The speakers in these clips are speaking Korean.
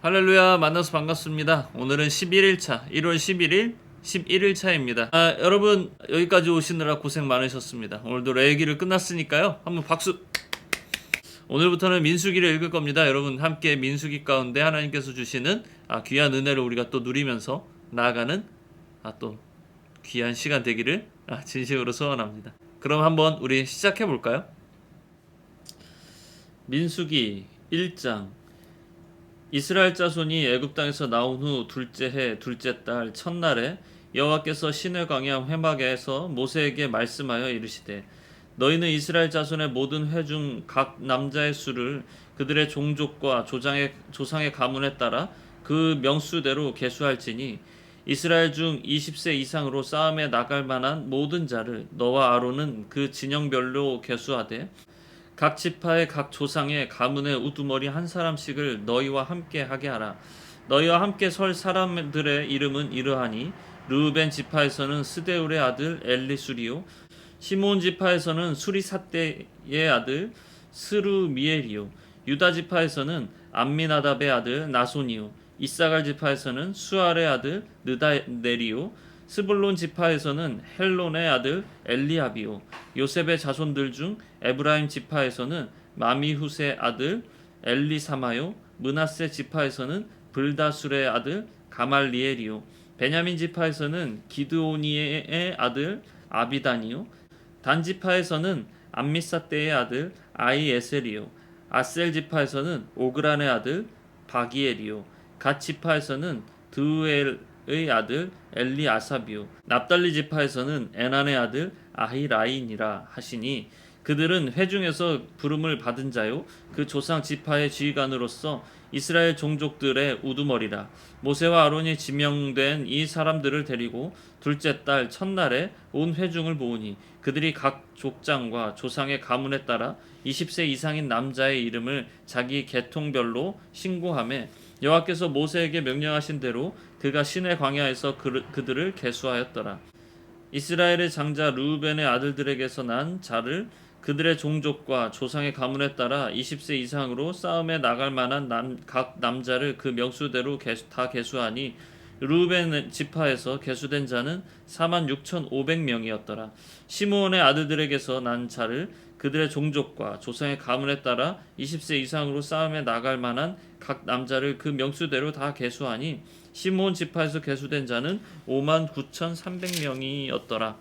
할렐루야, 만나서 반갑습니다. 오늘은 11일차 1월 11일 11일차입니다. 여러분 여기까지 오시느라 고생 많으셨습니다. 오늘도 레위기를 끝났으니까요, 한번 박수. 오늘부터는 민수기를 읽을 겁니다. 여러분 함께 민수기 가운데 하나님께서 주시는 귀한 은혜를 우리가 또 누리면서 나아가는 또 귀한 시간 되기를 진심으로 소원합니다. 그럼 한번 우리 시작해 볼까요? 민수기 1장. 이스라엘 자손이 애굽 땅에서 나온 후 둘째 해 둘째 달 첫날에 여호와께서 시내 광야 회막에서 모세에게 말씀하여 이르시되, 너희는 이스라엘 자손의 모든 회 중 각 남자의 수를 그들의 종족과 조상의 가문에 따라 그 명수대로 계수할지니, 이스라엘 중 20세 이상으로 싸움에 나갈 만한 모든 자를 너와 아론은 그 진영별로 계수하되, 각 지파의 각 조상의 가문의 우두머리 한 사람씩을 너희와 함께 하게 하라. 너희와 함께 설 사람들의 이름은 이러하니, 르우벤 지파에서는 스데울의 아들 엘리수리요, 시몬 지파에서는 수리삿대의 아들 스루미엘이요, 유다 지파에서는 암미나답의 아들 나손이요, 이사갈 지파에서는 수알의 아들 느다넬이요, 스불론 지파에서는 헬론의 아들 엘리압이요, 요셉의 자손들 중 에브라임 지파에서는 마미훗의 아들 엘리사마요, 므낫세 지파에서는 블다술의 아들 가말리엘이요, 베냐민 지파에서는 기드오니의 아들 아비단이요, 단 지파에서는 암미사떼의 아들 아이에셀이요, 아셀 지파에서는 오그란의 아들 바기엘이요, 갓 지파에서는 드우엘의 아들 엘리아삽이요, 납달리 지파에서는 에난의 아들 아히라인이라 하시니, 그들은 회중에서 부름을 받은 자요 그 조상 지파의 지휘관으로서 이스라엘 종족들의 우두머리라. 모세와 아론이 지명된 이 사람들을 데리고 둘째 달 첫날에 온 회중을 모으니, 그들이 각 족장과 조상의 가문에 따라 20세 이상인 남자의 이름을 자기 계통별로 신고하며, 여호와께서 모세에게 명령하신 대로 그가 시내 광야에서 그들을 계수하였더라. 이스라엘의 장자 르우벤의 아들들에게서 난 자를 그들의 종족과 조상의 가문에 따라 20세 이상으로 싸움에 나갈 만한 각 남자를 그 명수대로 다 계수하니, 르우벤 지파에서 계수된 자는 46,500명이었더라. 시므온의 아들들에게서 난 자를 그들의 종족과 조상의 가문에 따라 20세 이상으로 싸움에 나갈 만한 각 남자를 그 명수대로 다 계수하니, 시므온 지파에서 계수된 자는 59,300명이었더라.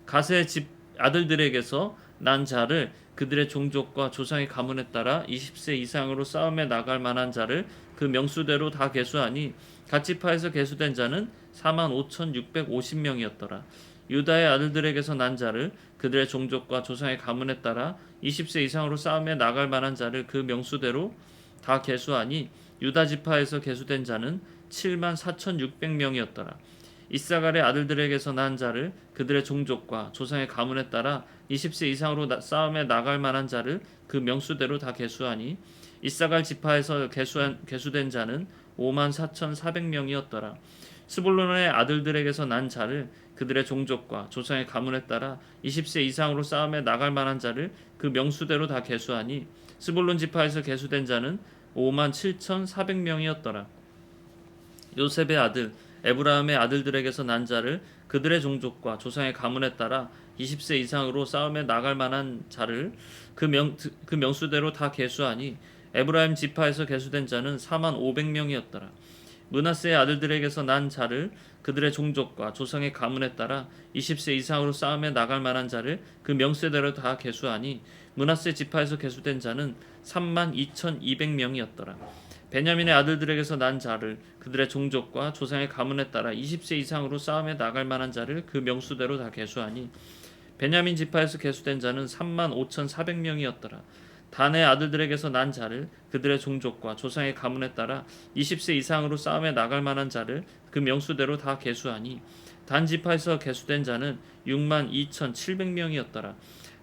갓의 집 아들들에게서 난 자를 그들의 종족과 조상의 가문에 따라 20세 이상으로 싸움에 나갈 만한 자를 그 명수대로 다 계수하니, 갓 지파에서 계수된 자는 45,650명이었더라. 유다의 아들들에게서 난 자를 그들의 종족과 조상의 가문에 따라 20세 이상으로 싸움에 나갈 만한 자를 그 명수대로 다 계수하니, 유다 지파에서 계수된 자는 74,600명이었더라. 이사갈의 아들들에게서 난 자를 그들의 종족과 조상의 가문에 따라 20세 이상으로 싸움에 나갈 만한 자를 그 명수대로 다 계수하니, 이사갈 지파에서 계수된 자는 54,400명이었더라. 스불론의 아들들에게서 난 자를 그들의 종족과 조상의 가문에 따라 20세 이상으로 싸움에 나갈 만한 자를 그 명수대로 다 계수하니, 스불론 지파에서 계수된 자는 57,400명이었더라. 요셉의 아들 에브라임의 아들들에게서 난 자를 그들의 종족과 조상의 가문에 따라 20세 이상으로 싸움에 나갈 만한 자를 그 명수대로 다 계수하니, 에브라임 지파에서 계수된 자는 45,000명이었더라. 므낫세의 아들들에게서 난 자를 그들의 종족과 조상의 가문에 따라 20세 이상으로 싸움에 나갈 만한 자를 그 명세대로 다 계수하니, 므낫세 지파에서 계수된 자는 32,200명이었더라. 베냐민의 아들들에게서 난 자를 그들의 종족과 조상의 가문에 따라 20세 이상으로 싸움에 나갈 만한 자를 그 명수대로 다 계수하니, 베냐민 지파에서 계수된 자는 35,400명이었더라. 단의 아들들에게서 난 자를 그들의 종족과 조상의 가문에 따라 20세 이상으로 싸움에 나갈 만한 자를 그 명수대로 다 계수하니, 단 지파에서 계수된 자는 62,700명이었더라.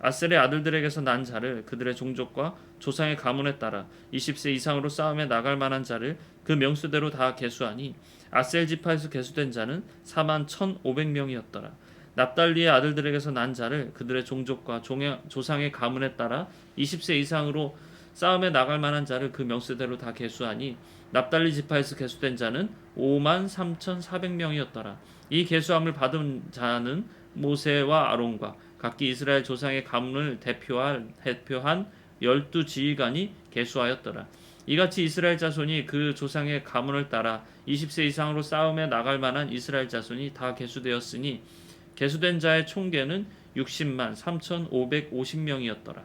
아셀의 아들들에게서 난 자를 그들의 종족과 조상의 가문에 따라 20세 이상으로 싸움에 나갈 만한 자를 그 명수대로 다 계수하니, 아셀 지파에서 계수된 자는 41,500명이었더라. 납달리의 아들들에게서 난 자를 그들의 종족과 조상의 가문에 따라 20세 이상으로 싸움에 나갈 만한 자를 그 명수대로 다 계수하니, 납달리 지파에서 계수된 자는 53,400명이었더라. 이 계수함을 받은 자는 모세와 아론과 각기 이스라엘 조상의 가문을 대표한 12지휘관이 계수하였더라. 이같이 이스라엘 자손이 그 조상의 가문을 따라 20세 이상으로 싸움에 나갈 만한 이스라엘 자손이 다 계수되었으니 계수된 자의 총계는 60만 3,550명이었더라.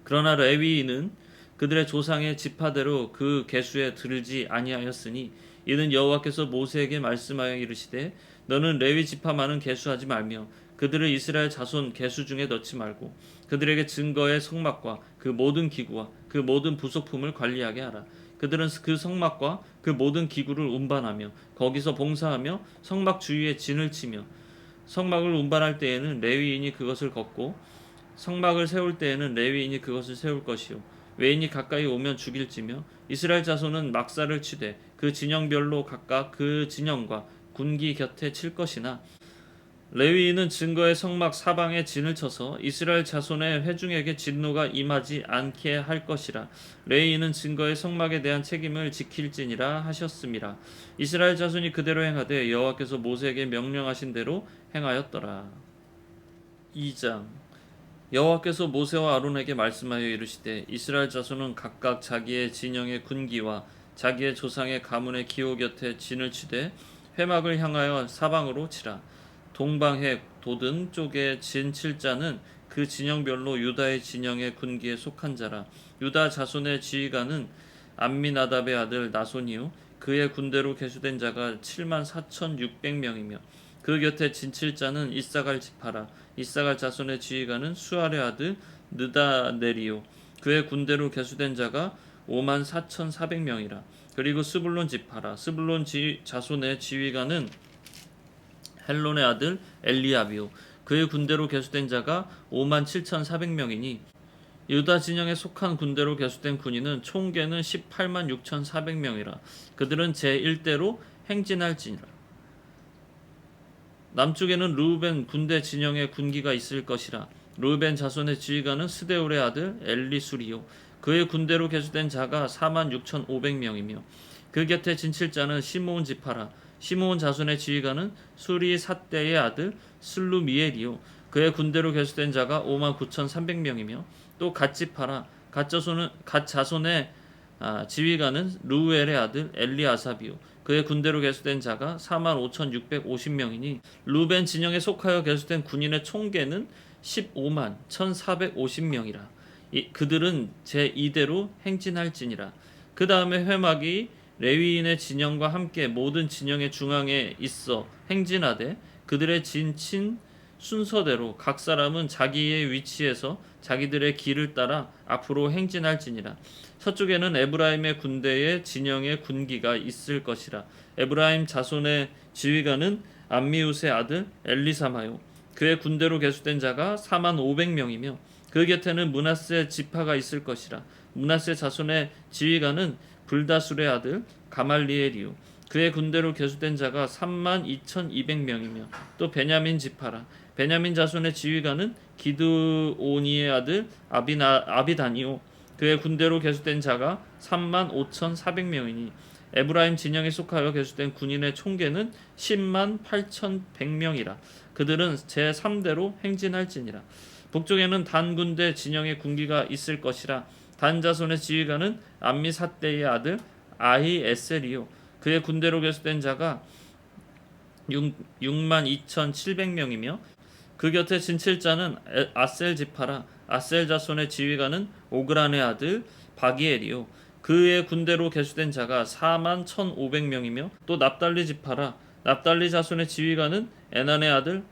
그러나 레위인은 그들의 조상의 지파대로 그 계수에 들지 아니하였으니 이는 여호와께서 모세에게 말씀하여 이르시되 너는 레위 지파만은 계수하지 말며 그들을 이스라엘 자손 계수 중에 넣지 말고 그들에게 증거의 성막과 그 모든 기구와 그 모든 부속품을 관리하게 하라. 그들은 그 성막과 그 모든 기구를 운반하며 거기서 봉사하며 성막 주위에 진을 치며 성막을 운반할 때에는 레위인이 그것을 걷고 성막을 세울 때에는 레위인이 그것을 세울 것이요 외인이 가까이 오면 죽일지며 이스라엘 자손은 막사를 치되 그 진영별로 각각 그 진영과 군기 곁에 칠 것이나 레위인은 증거의 성막 사방에 진을 쳐서 이스라엘 자손의 회중에게 진노가 임하지 않게 할 것이라. 레위인은 증거의 성막에 대한 책임을 지킬지니라 하셨음이라. 이스라엘 자손이 그대로 행하되 여호와께서 모세에게 명령하신 대로 행하였더라. 2장 여호와께서 모세와 아론에게 말씀하여 이르시되 이스라엘 자손은 각각 자기의 진영의 군기와 자기의 조상의 가문의 기호 곁에 진을 치되 회막을 향하여 사방으로 치라. 동방해 도든 쪽에 진 칠자는 그 진영별로 유다의 진영의 군기에 속한 자라. 유다 자손의 지휘관은 암미나답의 아들 나손이요 그의 군대로 계수된 자가 74,600명이며 그 곁에 진 칠자는 이사갈 지파라. 이사갈 자손의 지휘관은 수알의 아들 느다넬이요 그의 군대로 계수된 자가 54,400명이라. 그리고 스불론 지파라. 스불론 자손의 지휘관은 헬론의 아들 엘리압이요 그의 군대로 계수된 자가 57,400명이니 유다 진영에 속한 군대로 계수된 군인은 총계는 186,400명이라. 그들은 제1대로 행진할지니라. 남쪽에는 르우벤 군대 진영의 군기가 있을 것이라. 르우벤 자손의 지휘관은 스데울의 아들 엘리수리요 그의 군대로 계수된 자가 46,500명이며 그 곁에 진칠자는 시므온 지파라. 시므온 자손의 지휘관은 수리 삿대의 아들 슬루미엘이요 그의 군대로 계수된 자가 59,300명이며 또 갓지파라. 갓 자손의 지휘관은 루엘의 아들 엘리아삽이요 그의 군대로 계수된 자가 45,650명이니 루벤 진영에 속하여 계수된 군인의 총계는 15만 1,450명이라. 그들은 제2대로 행진할지니라. 그 다음에 회막이 레위인의 진영과 함께 모든 진영의 중앙에 있어 행진하되 그들의 진친 순서대로 각 사람은 자기의 위치에서 자기들의 길을 따라 앞으로 행진할지니라. 서쪽에는 에브라임의 군대의 진영의 군기가 있을 것이라. 에브라임 자손의 지휘관은 암미웃의 아들 엘리사마요 그의 군대로 계수된 자가 45,000명이며 그 곁에는 므낫세 지파가 있을 것이라. 므낫세 자손의 지휘관은 불다술의 아들 가말리엘이요 그의 군대로 계수된 자가 32,200명이며 또 베냐민 지파라. 베냐민 자손의 지휘관은 기드오니의 아들 아비다니요 그의 군대로 계수된 자가 35,400명이니 에브라임 진영에 속하여 계수된 군인의 총계는 108,100명이라. 그들은 제3대로 행진할지니라. 북쪽에는 단 군대 진영의 군기가 있을 것이라. 단 자손의 지휘관은 암미삿대의 아들 아히에셀이요 그의 군대로 계수된 자가 62,700명이며 그 곁에 진칠자는 아셀 지파라. 아셀 자손의 지휘관은 오그란의 아들 바기엘이요 그의 군대로 계수된 자가 41,500명이며 또 납달리 지파라. 납달리 자손의 지휘관은 에난의 아들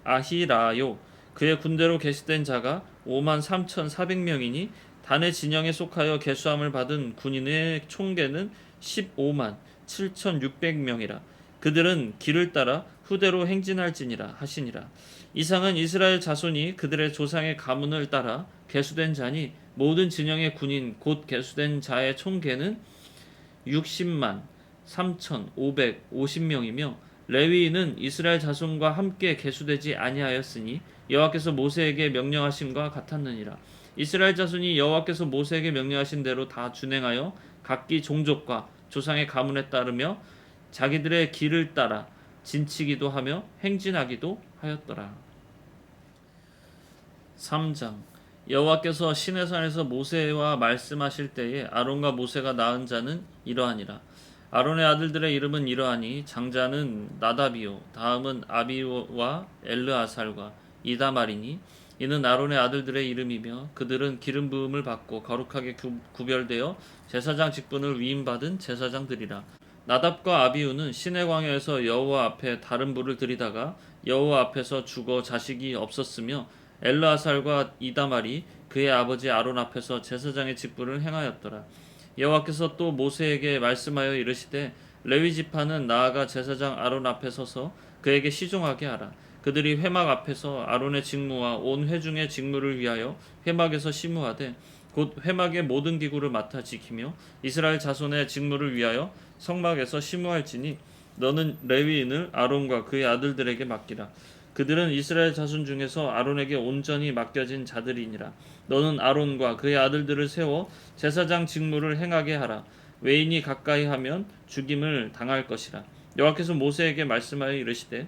아히라요 그의 군대로 계수된 자가 53,400명이니 단의 진영에 속하여 계수함을 받은 군인의 총계는 15만 7,600명이라. 그들은 길을 따라 후대로 행진할지니라 하시니라. 이상은 이스라엘 자손이 그들의 조상의 가문을 따라 계수된 자니 모든 진영의 군인 곧 계수된 자의 총계는 60만 3,550명이며 레위인은 이스라엘 자손과 함께 계수되지 아니하였으니 여호와께서 모세에게 명령하심과 같았느니라. 이스라엘 자손이 여호와께서 모세에게 명령하신 대로 다 준행하여 각기 종족과 조상의 가문에 따르며 자기들의 길을 따라 진치기도 하며 행진하기도 하였더라. 3장 여호와께서 시내산에서 모세와 말씀하실 때에 아론과 모세가 낳은 자는 이러하니라. 아론의 아들들의 이름은 이러하니 장자는 나답이요 다음은 아비오와 엘르아살과 이다말이니 이는 아론의 아들들의 이름이며 그들은 기름 부음을 받고 거룩하게 구별되어 제사장 직분을 위임받은 제사장들이라. 나답과 아비우는 시내 광야에서 여호와 앞에 다른 불을 들이다가 여호와 앞에서 죽어 자식이 없었으며 엘르아살과 이다말이 그의 아버지 아론 앞에서 제사장의 직분을 행하였더라. 여호와께서 또 모세에게 말씀하여 이르시되 레위 지파는 나아가 제사장 아론 앞에 서서 그에게 시종하게 하라. 그들이 회막 앞에서 아론의 직무와 온 회중의 직무를 위하여 회막에서 심우하되 곧 회막의 모든 기구를 맡아 지키며 이스라엘 자손의 직무를 위하여 성막에서 심우할지니 너는 레위인을 아론과 그의 아들들에게 맡기라. 그들은 이스라엘 자손 중에서 아론에게 온전히 맡겨진 자들이니라. 너는 아론과 그의 아들들을 세워 제사장 직무를 행하게 하라. 외인이 가까이 하면 죽임을 당할 것이라. 여호와께서 모세에게 말씀하여 이르시되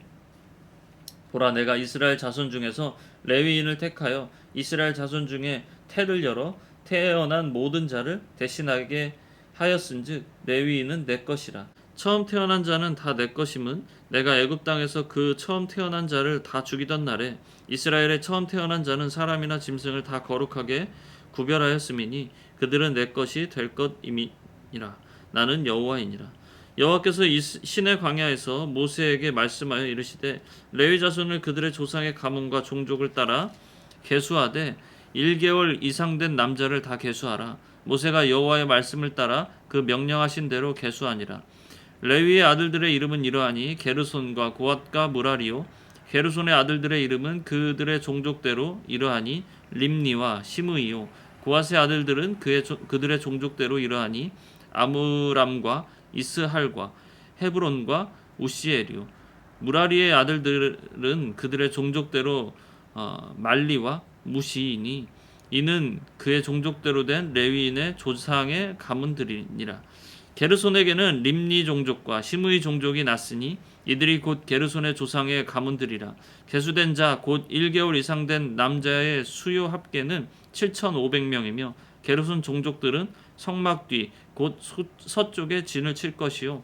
보라 내가 이스라엘 자손 중에서 레위인을 택하여 이스라엘 자손 중에 태를 열어 태어난 모든 자를 대신하게 하였은즉 레위인은 내 것이라. 처음 태어난 자는 다 내 것임은 내가 애굽 땅에서 그 처음 태어난 자를 다 죽이던 날에 이스라엘의 처음 태어난 자는 사람이나 짐승을 다 거룩하게 구별하였음이니 그들은 내 것이 될 것임이니라. 나는 여호와이니라. 여호와께서 이 시내 광야에서 모세에게 말씀하여 이르시되 레위 자손을 그들의 조상의 가문과 종족을 따라 계수하되 1개월 이상 된 남자를 다 계수하라. 모세가 여호와의 말씀을 따라 그 명령하신 대로 계수하니라. 레위의 아들들의 이름은 이러하니 게르손과 고앗과 무라리요. 게르손의 아들들의 이름은 그들의 종족대로 이러하니 림니와 시므이요. 고앗의 아들들은 그들의 종족대로 이러하니 아므람과 이스할과 헤브론과 우시엘이요. 무라리의 아들들은 그들의 종족대로 말리와 무시이니 이는 그의 종족대로 된 레위인의 조상의 가문들이니라. 게르손에게는 림니 종족과 시므이 종족이 났으니 이들이 곧 게르손의 조상의 가문들이라. 계수된 자 곧 1개월 이상 된 남자의 수요 합계는 7,500명이며 게르손 종족들은 성막 뒤 곧 서쪽에 진을 칠 것이요.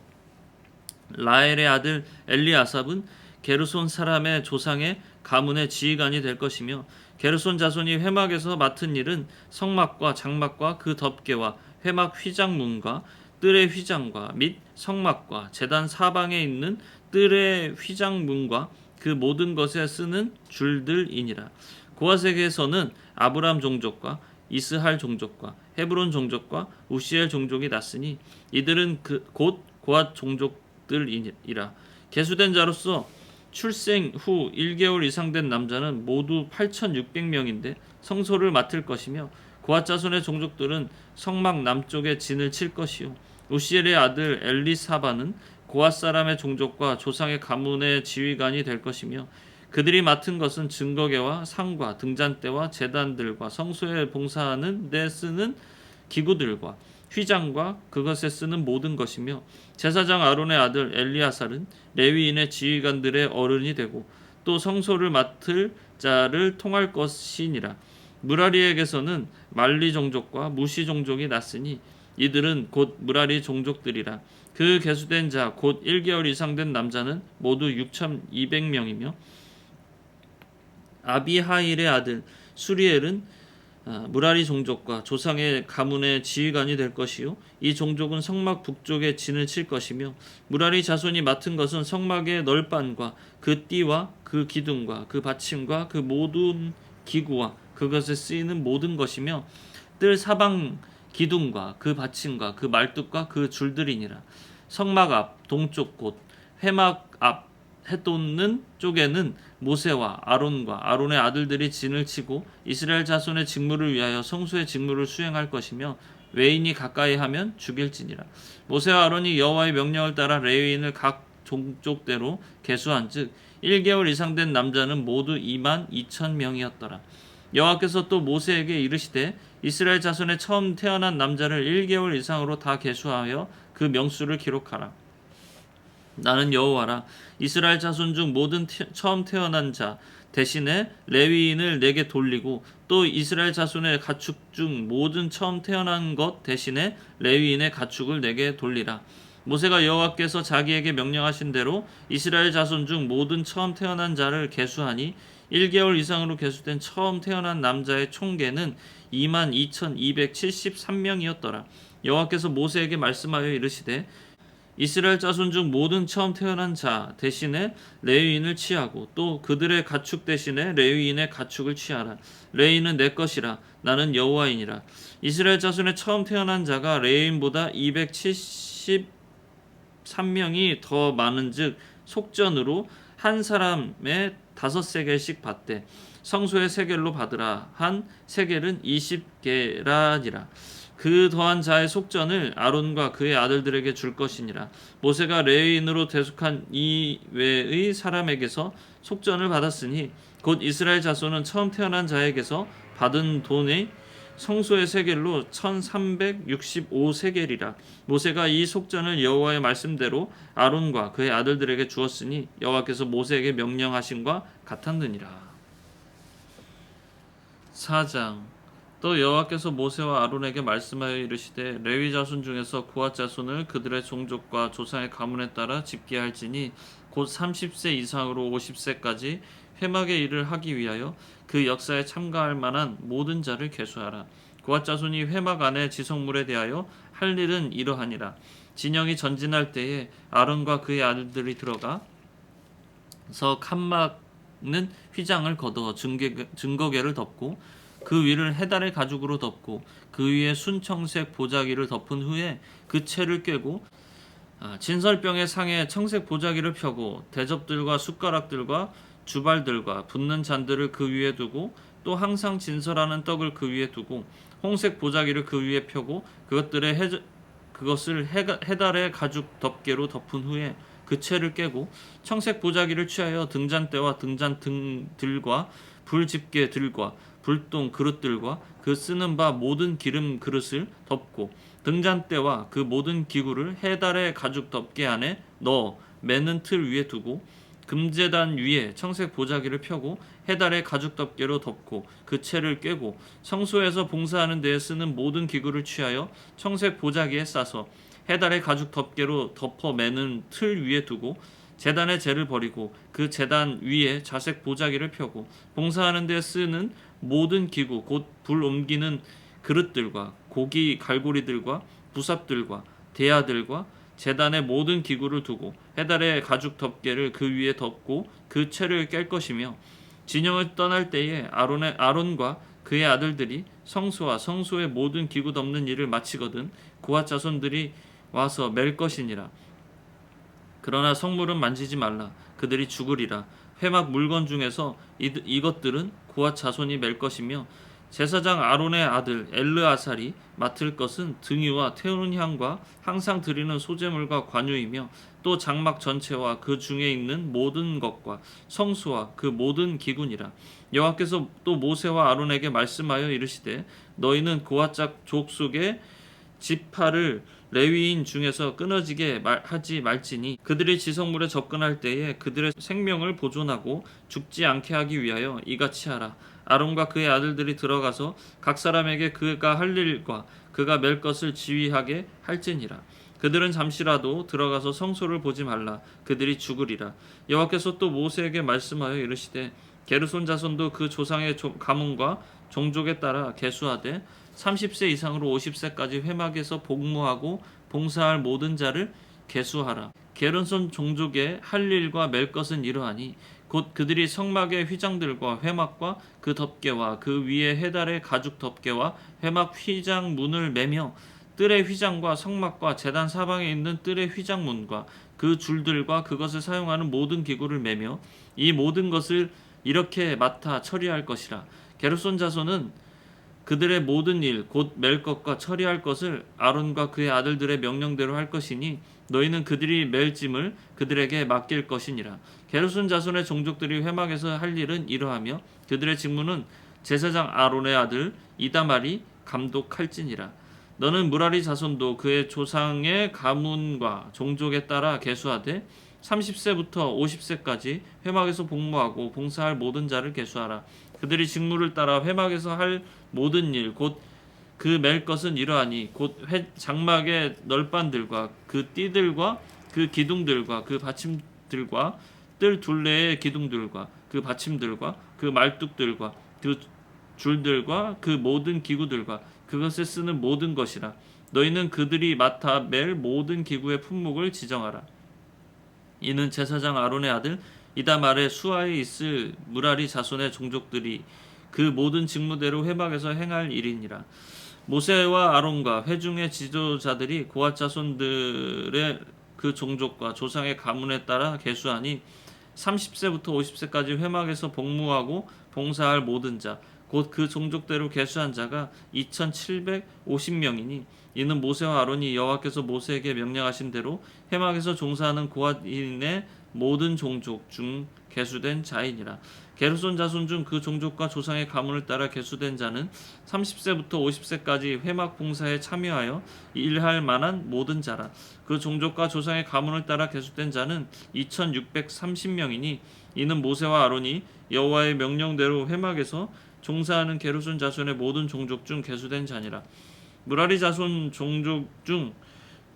라엘의 아들 엘리아삽은 게르손 사람의 조상의 가문의 지휘관이 될 것이며 게르손 자손이 회막에서 맡은 일은 성막과 장막과 그 덮개와 회막 휘장문과 뜰의 휘장과 및 성막과 제단 사방에 있는 뜰의 휘장문과 그 모든 것에 쓰는 줄들이니라. 고아색에서는 아브람 종족과 이스할 종족과 헤브론 종족과 우시엘 종족이 났으니 이들은 곧 고앗 종족들이라. 계수된 자로서 출생 후 1개월 이상 된 남자는 모두 8,600명인데 성소를 맡을 것이며 고앗 자손의 종족들은 성막 남쪽에 진을 칠 것이요. 우시엘의 아들 엘리사바는 고앗 사람의 종족과 조상의 가문의 지휘관이 될 것이며 그들이 맡은 것은 증거계와 상과 등잔대와 제단들과 성소에 봉사하는 데 쓰는 기구들과 휘장과 그것에 쓰는 모든 것이며 제사장 아론의 아들 엘리아살은 레위인의 지휘관들의 어른이 되고 또 성소를 맡을 자를 통할 것이니라. 무라리에게서는 말리 종족과 무시 종족이 났으니 이들은 곧 무라리 종족들이라. 그 계수된 자 곧 1개월 이상 된 남자는 모두 6,200명이며 아비하일의 아들 수리엘은 무라리 종족과 조상의 가문의 지휘관이 될 것이요. 이 종족은 성막 북쪽에 진을 칠 것이며 무라리 자손이 맡은 것은 성막의 널판과 그 띠와 그 기둥과 그 받침과 그 모든 기구와 그것에 쓰이는 모든 것이며 뜰 사방 기둥과 그 받침과 그 말뚝과 그 줄들이니라. 성막 앞 동쪽 곳 회막 앞 해돋는 쪽에는 모세와 아론과 아론의 아들들이 진을 치고 이스라엘 자손의 직무를 위하여 성소의 직무를 수행할 것이며 외인이 가까이 하면 죽일지니라. 모세와 아론이 여호와의 명령을 따라 레위인을 각 종족대로 계수한즉 1개월 이상 된 남자는 모두 22,000명이었더라. 여호와께서 또 모세에게 이르시되 이스라엘 자손의 처음 태어난 남자를 1개월 이상으로 다 계수하여 그 명수를 기록하라. 나는 여호와라. 이스라엘 자손 중 모든 처음 태어난 자 대신에 레위인을 내게 돌리고 또 이스라엘 자손의 가축 중 모든 처음 태어난 것 대신에 레위인의 가축을 내게 돌리라. 모세가 여호와께서 자기에게 명령하신 대로 이스라엘 자손 중 모든 처음 태어난 자를 계수하니 1개월 이상으로 계수된 처음 태어난 남자의 총계는 22,273명이었더라. 여호와께서 모세에게 말씀하여 이르시되 이스라엘 자손 중 모든 처음 태어난 자 대신에 레위인을 취하고 또 그들의 가축 대신에 레위인의 가축을 취하라. 레위인은 내 것이라. 나는 여호와이니라. 이스라엘 자손의 처음 태어난 자가 레위인보다 273명이 더 많은즉 속전으로 한 사람의 5세겔씩 받되 성소의 세겔로 받으라. 한 세겔은 20게라니라. 그 더한 자의 속전을 아론과 그의 아들들에게 줄 것이니라. 모세가 레위인으로 대속한 이외의 사람에게서 속전을 받았으니 곧 이스라엘 자손은 처음 태어난 자에게서 받은 돈의 성소의 세겔로 1365세겔이라. 모세가 이 속전을 여호와의 말씀대로 아론과 그의 아들들에게 주었으니 여호와께서 모세에게 명령하심과 같았느니라. 4장. 또 여호와께서 모세와 아론에게 말씀하여 이르시되 레위 자손 중에서 고핫 자손을 그들의 종족과 조상의 가문에 따라 집계할지니 곧 30세 이상으로 50세까지 회막의 일을 하기 위하여 그 역사에 참가할 만한 모든 자를 계수하라. 고핫 자손이 회막 안의 지성물에 대하여 할 일은 이러하니라. 진영이 전진할 때에 아론과 그의 아들들이 들어가서 칸막는 휘장을 걷어 증거계를 덮고 그 위를 해달의 가죽으로 덮고 그 위에 순청색 보자기를 덮은 후에 그 채를 꿰고 진설병의 상에 청색 보자기를 펴고 대접들과 숟가락들과 주발들과 붓는 잔들을 그 위에 두고 또 항상 진설하는 떡을 그 위에 두고 홍색 보자기를 그 위에 펴고 그것을 해달의 가죽 덮개로 덮은 후에 그 채를 꿰고 청색 보자기를 취하여 등잔대와 등잔 등들과 불집게들과 불똥 그릇들과 그 쓰는 바 모든 기름 그릇을 덮고 등잔대와 그 모든 기구를 해달의 가죽 덮개 안에 넣어 매는 틀 위에 두고 금제단 위에 청색 보자기를 펴고 해달의 가죽 덮개로 덮고 그 채를 꿰고 성소에서 봉사하는 데에 쓰는 모든 기구를 취하여 청색 보자기에 싸서 해달의 가죽 덮개로 덮어 매는 틀 위에 두고 제단의 재를 버리고 그 제단 위에 자색 보자기를 펴고 봉사하는 데 쓰는 모든 기구 곧 불 옮기는 그릇들과 고기 갈고리들과 부삽들과 대야들과 제단의 모든 기구를 두고 해달의 가죽 덮개를 그 위에 덮고 그 채를 깰 것이며 진영을 떠날 때에 아론과 그의 아들들이 성소와 성소의 모든 기구 덮는 일을 마치거든 고핫 자손들이 와서 맬 것이니라. 그러나 성물은 만지지 말라. 그들이 죽으리라. 회막 물건 중에서 이것들은 고핫 자손이 맬 것이며 제사장 아론의 아들 엘르아살이 맡을 것은 등유와 태우는 향과 항상 드리는 소제물과 관유이며 또 장막 전체와 그 중에 있는 모든 것과 성수와 그 모든 기구니라. 여호와께서 또 모세와 아론에게 말씀하여 이르시되 너희는 고핫 족속의 지파를 레위인 중에서 끊어지게 하지 말지니 그들이 지성물에 접근할 때에 그들의 생명을 보존하고 죽지 않게 하기 위하여 이같이 하라. 아론과 그의 아들들이 들어가서 각 사람에게 그가 할 일과 그가 맬 것을 지휘하게 할지니라. 그들은 잠시라도 들어가서 성소를 보지 말라. 그들이 죽으리라. 여호와께서 또 모세에게 말씀하여 이르시되 게르손 자손도 그 조상의 가문과 종족에 따라 계수하되 30세 이상으로 50세까지 회막에서 복무하고 봉사할 모든 자를 계수하라. 게르손 종족의 할 일과 맬 것은 이러하니 곧 그들이 성막의 휘장들과 회막과 그 덮개와 그 위에 해달의 가죽 덮개와 회막 휘장 문을 매며 뜰의 휘장과 성막과 제단 사방에 있는 뜰의 휘장 문과 그 줄들과 그것을 사용하는 모든 기구를 매며 이 모든 것을 이렇게 맡아 처리할 것이라. 게르손 자손은 그들의 모든 일 곧 맬 것과 처리할 것을 아론과 그의 아들들의 명령대로 할 것이니 너희는 그들이 맬 짐을 그들에게 맡길 것이니라. 게르손 자손의 종족들이 회막에서 할 일은 이러하며 그들의 직무는 제사장 아론의 아들 이다말이 감독할지니라. 너는 무라리 자손도 그의 조상의 가문과 종족에 따라 계수하되 30세부터 50세까지 회막에서 복무하고 봉사할 모든 자를 계수하라. 그들이 직무를 따라 회막에서 할 모든 일 곧 그 맬 것은 이러하니 곧 장막의 널빤들과 그 띠들과 그 기둥들과 그 받침들과 뜰 둘레의 기둥들과 그 받침들과 그 말뚝들과 그 줄들과 그 모든 기구들과 그것에 쓰는 모든 것이라. 너희는 그들이 맡아 맬 모든 기구의 품목을 지정하라. 이는 제사장 아론의 아들 이다말의 수하에 있을 무라리 자손의 종족들이 그 모든 직무대로 회막에서 행할 일이니라. 모세와 아론과 회중의 지도자들이 고앗 자손들의 그 종족과 조상의 가문에 따라 계수하니 30세부터 50세까지 회막에서 복무하고 봉사할 모든 자 곧 그 종족대로 계수한 자가 2750명이니 이는 모세와 아론이 여호와께서 모세에게 명령하신 대로 회막에서 종사하는 고앗인의 모든 종족 중 계수된 자이니라. 게르손 자손 중 그 종족과 조상의 가문을 따라 계수된 자는 30세부터 50세까지 회막 봉사에 참여하여 일할 만한 모든 자라. 그 종족과 조상의 가문을 따라 계수된 자는 2630명이니 이는 모세와 아론이 여호와의 명령대로 회막에서 종사하는 게르손 자손의 모든 종족 중 계수된 자니라. 무라리 자손 종족 중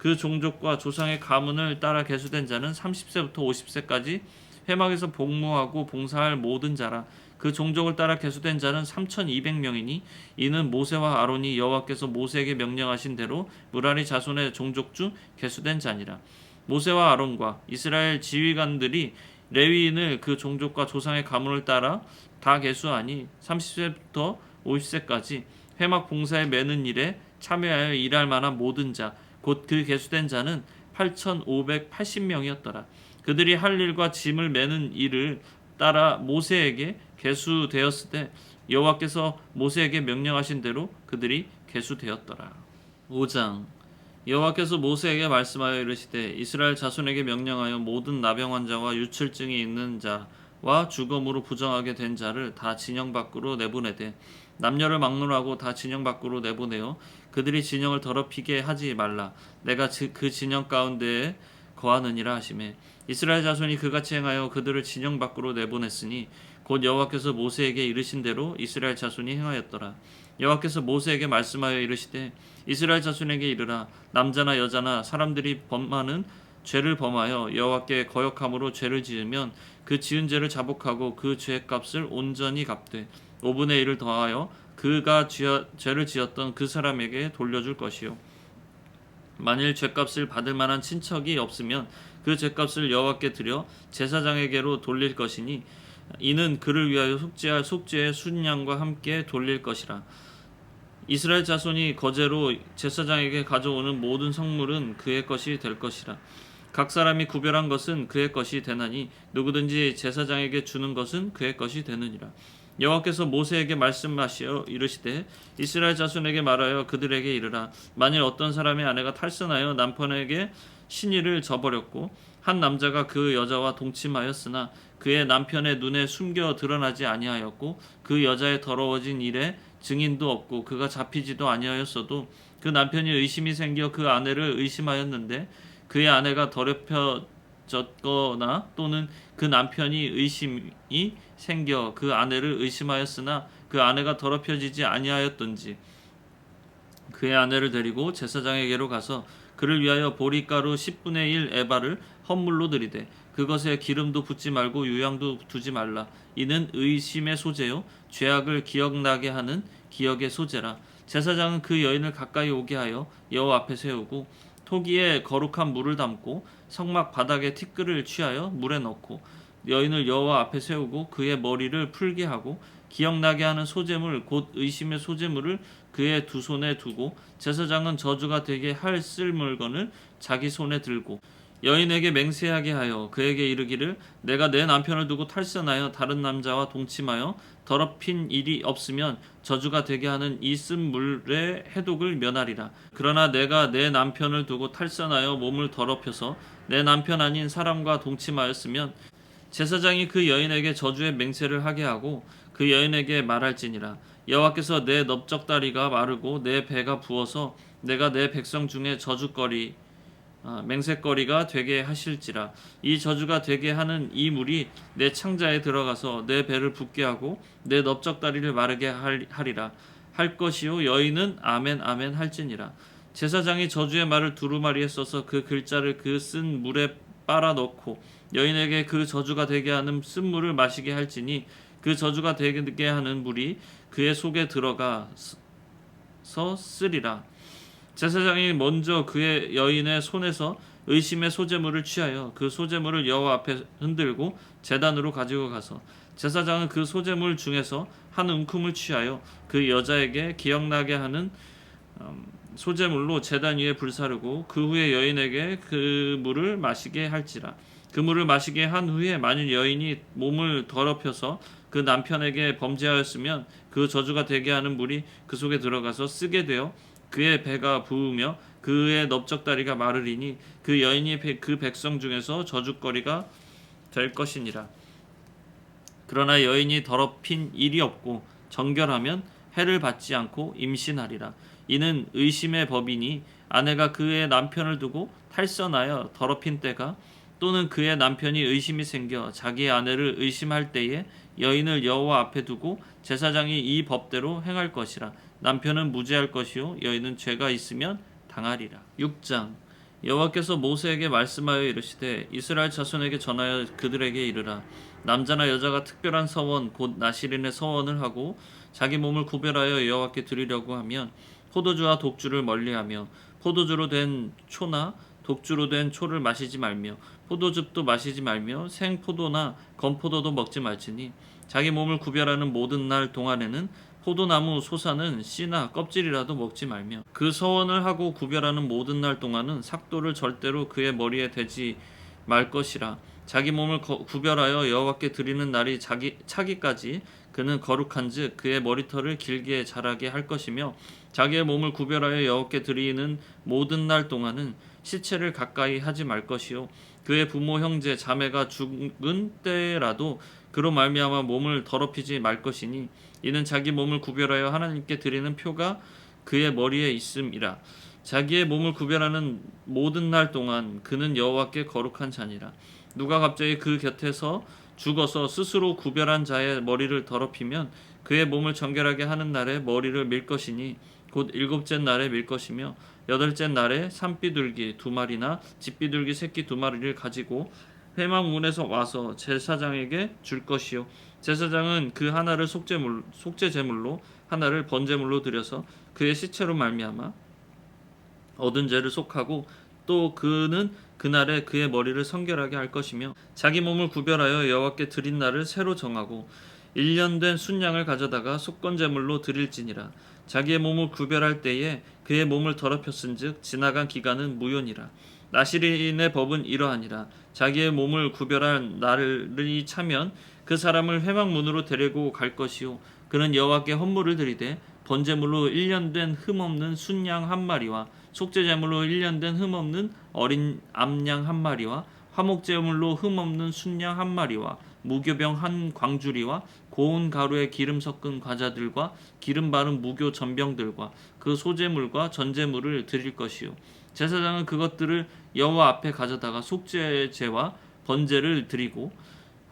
그 종족과 조상의 가문을 따라 계수된 자는 30세부터 50세까지 회막에서 복무하고 봉사할 모든 자라. 그 종족을 따라 계수된 자는 3200명이니 이는 모세와 아론이 여호와께서 모세에게 명령하신 대로 무라리 자손의 종족 중 계수된 자니라. 모세와 아론과 이스라엘 지휘관들이 레위인을 그 종족과 조상의 가문을 따라 다 계수하니 30세부터 50세까지 회막 봉사에 매는 일에 참여하여 일할 만한 모든 자 곧 그 계수된 자는 8580명이었더라. 그들이 할 일과 짐을 매는 일을 따라 모세에게 계수되었을 때 여호와께서 모세에게 명령하신 대로 그들이 계수되었더라. 5장 여호와께서 모세에게 말씀하여 이르시되 이스라엘 자손에게 명령하여 모든 나병 환자와 유출증이 있는 자와 주검으로 부정하게 된 자를 다 진영 밖으로 내보내되 남녀를 막론하고 다 진영 밖으로 내보내어 그들이 진영을 더럽히게 하지 말라. 내가 그 진영 가운데에 거하느니라 하시매 이스라엘 자손이 그같이 행하여 그들을 진영 밖으로 내보냈으니 곧 여호와께서 모세에게 이르신 대로 이스라엘 자손이 행하였더라. 여호와께서 모세에게 말씀하여 이르시되 이스라엘 자손에게 이르라. 남자나 여자나 사람들이 범하는 죄를 범하여 여호와께 거역함으로 죄를 지으면 그 지은 죄를 자복하고 그 죄값을 온전히 갚되 5분의 1을 더하여 그가 죄를 지었던 그 사람에게 돌려줄 것이요 만일 죄값을 받을 만한 친척이 없으면 그 죄값을 여호와께 드려 제사장에게로 돌릴 것이니 이는 그를 위하여 속죄할 속죄의 순양과 함께 돌릴 것이라. 이스라엘 자손이 거제로 제사장에게 가져오는 모든 성물은 그의 것이 될 것이라. 각 사람이 구별한 것은 그의 것이 되나니 누구든지 제사장에게 주는 것은 그의 것이 되느니라. 여호와께서 모세에게 말씀하시어 이르시되 이스라엘 자손에게 말하여 그들에게 이르라. 만일 어떤 사람의 아내가 탈선하여 남편에게 신의를 저버렸고 한 남자가 그 여자와 동침하였으나 그의 남편의 눈에 숨겨 드러나지 아니하였고 그 여자의 더러워진 일에 증인도 없고 그가 잡히지도 아니하였어도 그 남편이 의심이 생겨 그 아내를 의심하였는데 그의 아내가 더럽혀졌거나 또는 그 남편이 의심이 생겨 그 아내를 의심하였으나 그 아내가 더럽혀지지 아니하였던지 그의 아내를 데리고 제사장에게로 가서 그를 위하여 보리가루 10분의 1 에바를 헌물로 드리되 그것에 기름도 붓지 말고 유향도 두지 말라. 이는 의심의 소재요 죄악을 기억나게 하는 기억의 소재라. 제사장은 그 여인을 가까이 오게 하여 여호와 앞에 세우고 토기에 거룩한 물을 담고 성막 바닥에 티끌을 취하여 물에 넣고 여인을 여호와 앞에 세우고 그의 머리를 풀게 하고 기억나게 하는 소재물 곧 의심의 소재물을 그의 두 손에 두고 제사장은 저주가 되게 할 쓸 물건을 자기 손에 들고 여인에게 맹세하게 하여 그에게 이르기를 내가 내 남편을 두고 탈선하여 다른 남자와 동침하여 더럽힌 일이 없으면 저주가 되게 하는 이 쓴 물의 해독을 면하리라. 그러나 내가 내 남편을 두고 탈선하여 몸을 더럽혀서 내 남편 아닌 사람과 동침하였으면 제사장이 그 여인에게 저주의 맹세를 하게 하고 그 여인에게 말할지니라. 여호와께서 내 넓적다리가 마르고 내 배가 부어서 내가 내 백성 중에 저주거리 맹세거리가 되게 하실지라. 이 저주가 되게 하는 이 물이 내 창자에 들어가서 내 배를 붓게 하고 내 넓적다리를 마르게 하리라 할 것이요 여인은 아멘 아멘 할지니라. 제사장이 저주의 말을 두루마리에 써서 그 글자를 그 쓴 물에 빨아 넣고 여인에게 그 저주가 되게 하는 쓴 물을 마시게 할지니 그 저주가 되게 하는 물이 그의 속에 들어가서 쓰리라. 제사장이 먼저 그의 여인의 손에서 의심의 소재물을 취하여 그 소재물을 여호와 앞에 흔들고 제단으로 가지고 가서 제사장은 그 소재물 중에서 한 움큼을 취하여 그 여자에게 기억나게 하는 소재물로 제단 위에 불사르고 그 후에 여인에게 그 물을 마시게 할지라. 그 물을 마시게 한 후에 만일 여인이 몸을 더럽혀서 그 남편에게 범죄하였으면 그 저주가 되게 하는 물이 그 속에 들어가서 쓰게 되어 그의 배가 부으며 그의 넓적다리가 마르리니 그 여인이 그 백성 중에서 저주거리가 될 것이니라. 그러나 여인이 더럽힌 일이 없고 정결하면 해를 받지 않고 임신하리라. 이는 의심의 법이니 아내가 그의 남편을 두고 탈선하여 더럽힌 때가 또는 그의 남편이 의심이 생겨 자기의 아내를 의심할 때에 여인을 여호와 앞에 두고 제사장이 이 법대로 행할 것이라. 남편은 무죄할 것이요 여인은 죄가 있으면 당하리라. 6장. 여호와께서 모세에게 말씀하여 이르시되 이스라엘 자손에게 전하여 그들에게 이르라. 남자나 여자가 특별한 서원 곧 나실인의 서원을 하고 자기 몸을 구별하여 여호와께 드리려고 하면 포도주와 독주를 멀리하며 포도주로 된 초나 독주로 된 초를 마시지 말며 포도즙도 마시지 말며 생포도나 건포도도 먹지 말지니 자기 몸을 구별하는 모든 날 동안에는 포도나무 솟아는 씨나 껍질이라도 먹지 말며 그 서원을 하고 구별하는 모든 날 동안은 삭도를 절대로 그의 머리에 대지 말 것이라. 자기 몸을 구별하여 여호와께 드리는 날이 차기까지 그는 거룩한즉 그의 머리털을 길게 자라게 할 것이며 자기의 몸을 구별하여 여호와께 드리는 모든 날 동안은 시체를 가까이 하지 말 것이요 그의 부모 형제 자매가 죽은 때라도 그로 말미암아 몸을 더럽히지 말 것이니 이는 자기 몸을 구별하여 하나님께 드리는 표가 그의 머리에 있음이라. 자기의 몸을 구별하는 모든 날 동안 그는 여호와께 거룩한 자니라. 누가 갑자기 그 곁에서 죽어서 스스로 구별한 자의 머리를 더럽히면 그의 몸을 정결하게 하는 날에 머리를 밀 것이니 곧 일곱째 날에 밀 것이며 여덟째 날에 산비둘기 2마리나 집비둘기 새끼 2마리를 가지고 회막문에서 와서 제사장에게 줄 것이요 제사장은 그 하나를 속죄제물로 하나를 번제물로 드려서 그의 시체로 말미암아 얻은 죄를 속하고 또 그는 그날에 그의 머리를 성결하게 할 것이며 자기 몸을 구별하여 여호와께 드린 날을 새로 정하고 1년 된 순양을 가져다가 속건제물로 드릴지니라. 자기의 몸을 구별할 때에 그의 몸을 더럽혔은즉 지나간 기간은 무효니라. 나실인의 법은 이러하니라. 자기의 몸을 구별할 날이 차면 그 사람을 회막문으로 데리고 갈 것이요 그는 여호와께 헌물을 드리되 번제물로 1년 된 흠없는 순양 1마리와 속죄제물로 1년 된 흠없는 어린 암양 1마리와 화목제물로 흠없는 순양 1마리와 무교병 1광주리와 고운 가루에 기름 섞은 과자들과 기름 바른 무교 전병들과 그 소제물과 전제물을 드릴 것이요 제사장은 그것들을 여호와 앞에 가져다가 속죄제와 번제를 드리고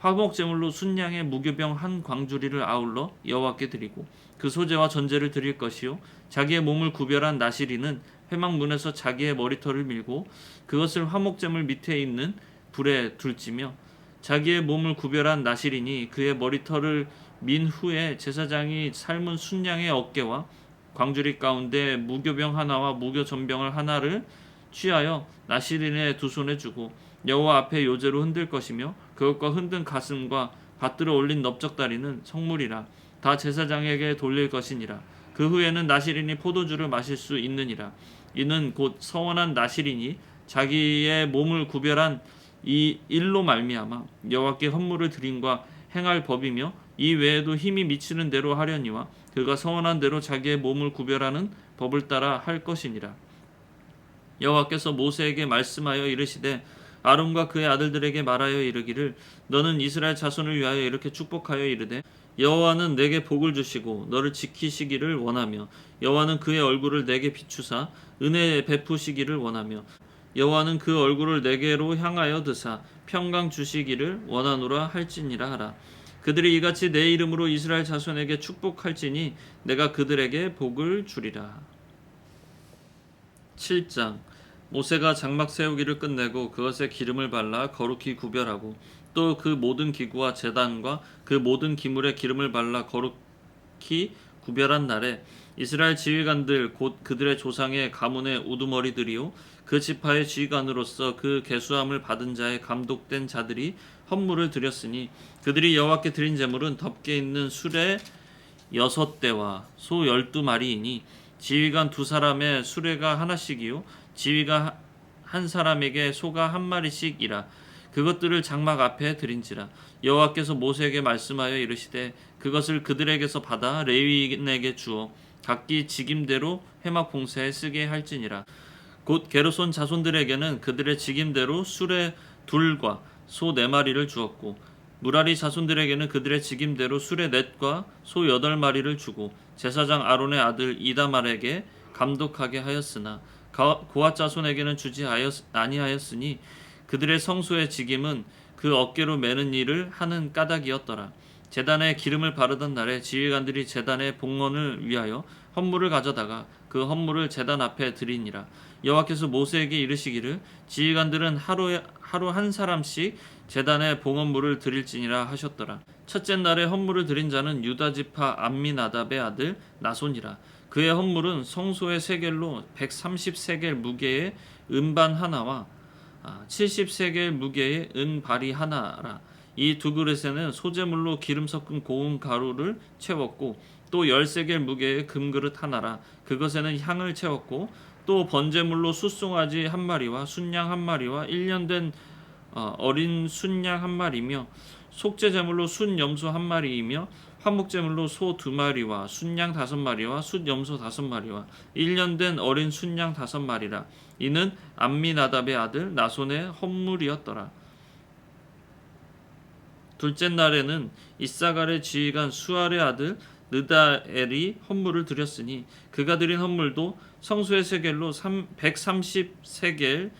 화목제물로 순양의 무교병 1광주리를 아울러 여호와께 드리고 그 소제와 전제를 드릴 것이요 자기의 몸을 구별한 나실인은 회막문에서 자기의 머리털을 밀고 그것을 화목제물 밑에 있는 불에 둘지며 자기의 몸을 구별한 나실인이 그의 머리털을 민 후에 제사장이 삶은 순양의 어깨와 광주리 가운데 무교병 하나와 무교전병을 하나를 취하여 나실인의 두 손에 주고 여호와 앞에 요제로 흔들 것이며 그것과 흔든 가슴과 받들어 올린 넓적다리는 성물이라. 다 제사장에게 돌릴 것이니라. 그 후에는 나실인이 포도주를 마실 수 있느니라. 이는 곧 서원한 나실인이 자기의 몸을 구별한 이 일로 말미암아 여호와께 헌물을 드림과 행할 법이며 이 외에도 힘이 미치는 대로 하려니와 그가 서원한 대로 자기의 몸을 구별하는 법을 따라 할 것이니라. 여호와께서 모세에게 말씀하여 이르시되 아론과 그의 아들들에게 말하여 이르기를 너는 이스라엘 자손을 위하여 이렇게 축복하여 이르되 여호와는 내게 복을 주시고 너를 지키시기를 원하며 여호와는 그의 얼굴을 내게 비추사 은혜 베푸시기를 원하며 여호와는 그 얼굴을 내게로 향하여 드사 평강 주시기를 원하노라 할지니라 하라. 그들이 이같이 내 이름으로 이스라엘 자손에게 축복할지니 내가 그들에게 복을 주리라. 7장. 모세가 장막 세우기를 끝내고 그것에 기름을 발라 거룩히 구별하고 또 그 모든 기구와 제단과 그 모든 기물에 기름을 발라 거룩히 구별한 날에 이스라엘 지휘관들 곧 그들의 조상의 가문의 우두머리들이요 그 지파의 지휘관으로서 그 계수함을 받은 자의 감독된 자들이 헌물을 드렸으니 그들이 여호와께 드린 제물은 덮개 있는 수레 6대와 소 12마리이니 지휘관 2사람의 수레가 하나씩이요 지휘가 한 사람에게 소가 한 마리씩이라. 그것들을 장막 앞에 드린지라. 여호와께서 모세에게 말씀하여 이르시되 그것을 그들에게서 받아 레위인에게 주어 각기 직임대로 회막 봉사에 쓰게 할지니라. 곧 게르손 자손들에게는 그들의 직임대로 수레 2과 소 4마리를 주었고 무라리 자손들에게는 그들의 직임대로 수레 4과 소 8마리를 주고 제사장 아론의 아들 이다말에게 감독하게 하였으나 고앗 자손에게는 주지 아니하였으니 그들의 성소의 직임은 그 어깨로 매는 일을 하는 까닭이었더라. 제단에 기름을 바르던 날에 지휘관들이 제단의 봉헌을 위하여 헌물을 가져다가 그 헌물을 제단 앞에 드리니라. 여호와께서 모세에게 이르시기를 지휘관들은 하루 한 사람씩 제단에 봉헌물을 드릴지니라 하셨더라. 첫째 날에 헌물을 드린 자는 유다 지파 암미나답의 아들 나손이라. 그의 헌물은 성소의 세겔로 130세겔 무게의 은반 하나와 70세겔 무게의 은발이 하나라. 이 2그릇에는 소재물로 기름 섞은 고운 가루를 채웠고 또 10세겔 무게의 금그릇 하나라. 그것에는 향을 채웠고 또 번제물로 숫송아지 1마리와 순양 1마리와 1년 된 어린 순양 1마리며 속죄제물로 순염소 1마리이며 화목제물로 소 2마리와 순양 5마리와 숫염소 5마리와 1년 된 어린 순양 5마리라. 이는 암미나답의 아들 나손의 헌물이었더라. 둘째 날에는 이사갈의 지휘관 수알의 아들 느다엘이 헌물을 드렸으니 그가 드린 헌물도 성소의 세겔로 130세겔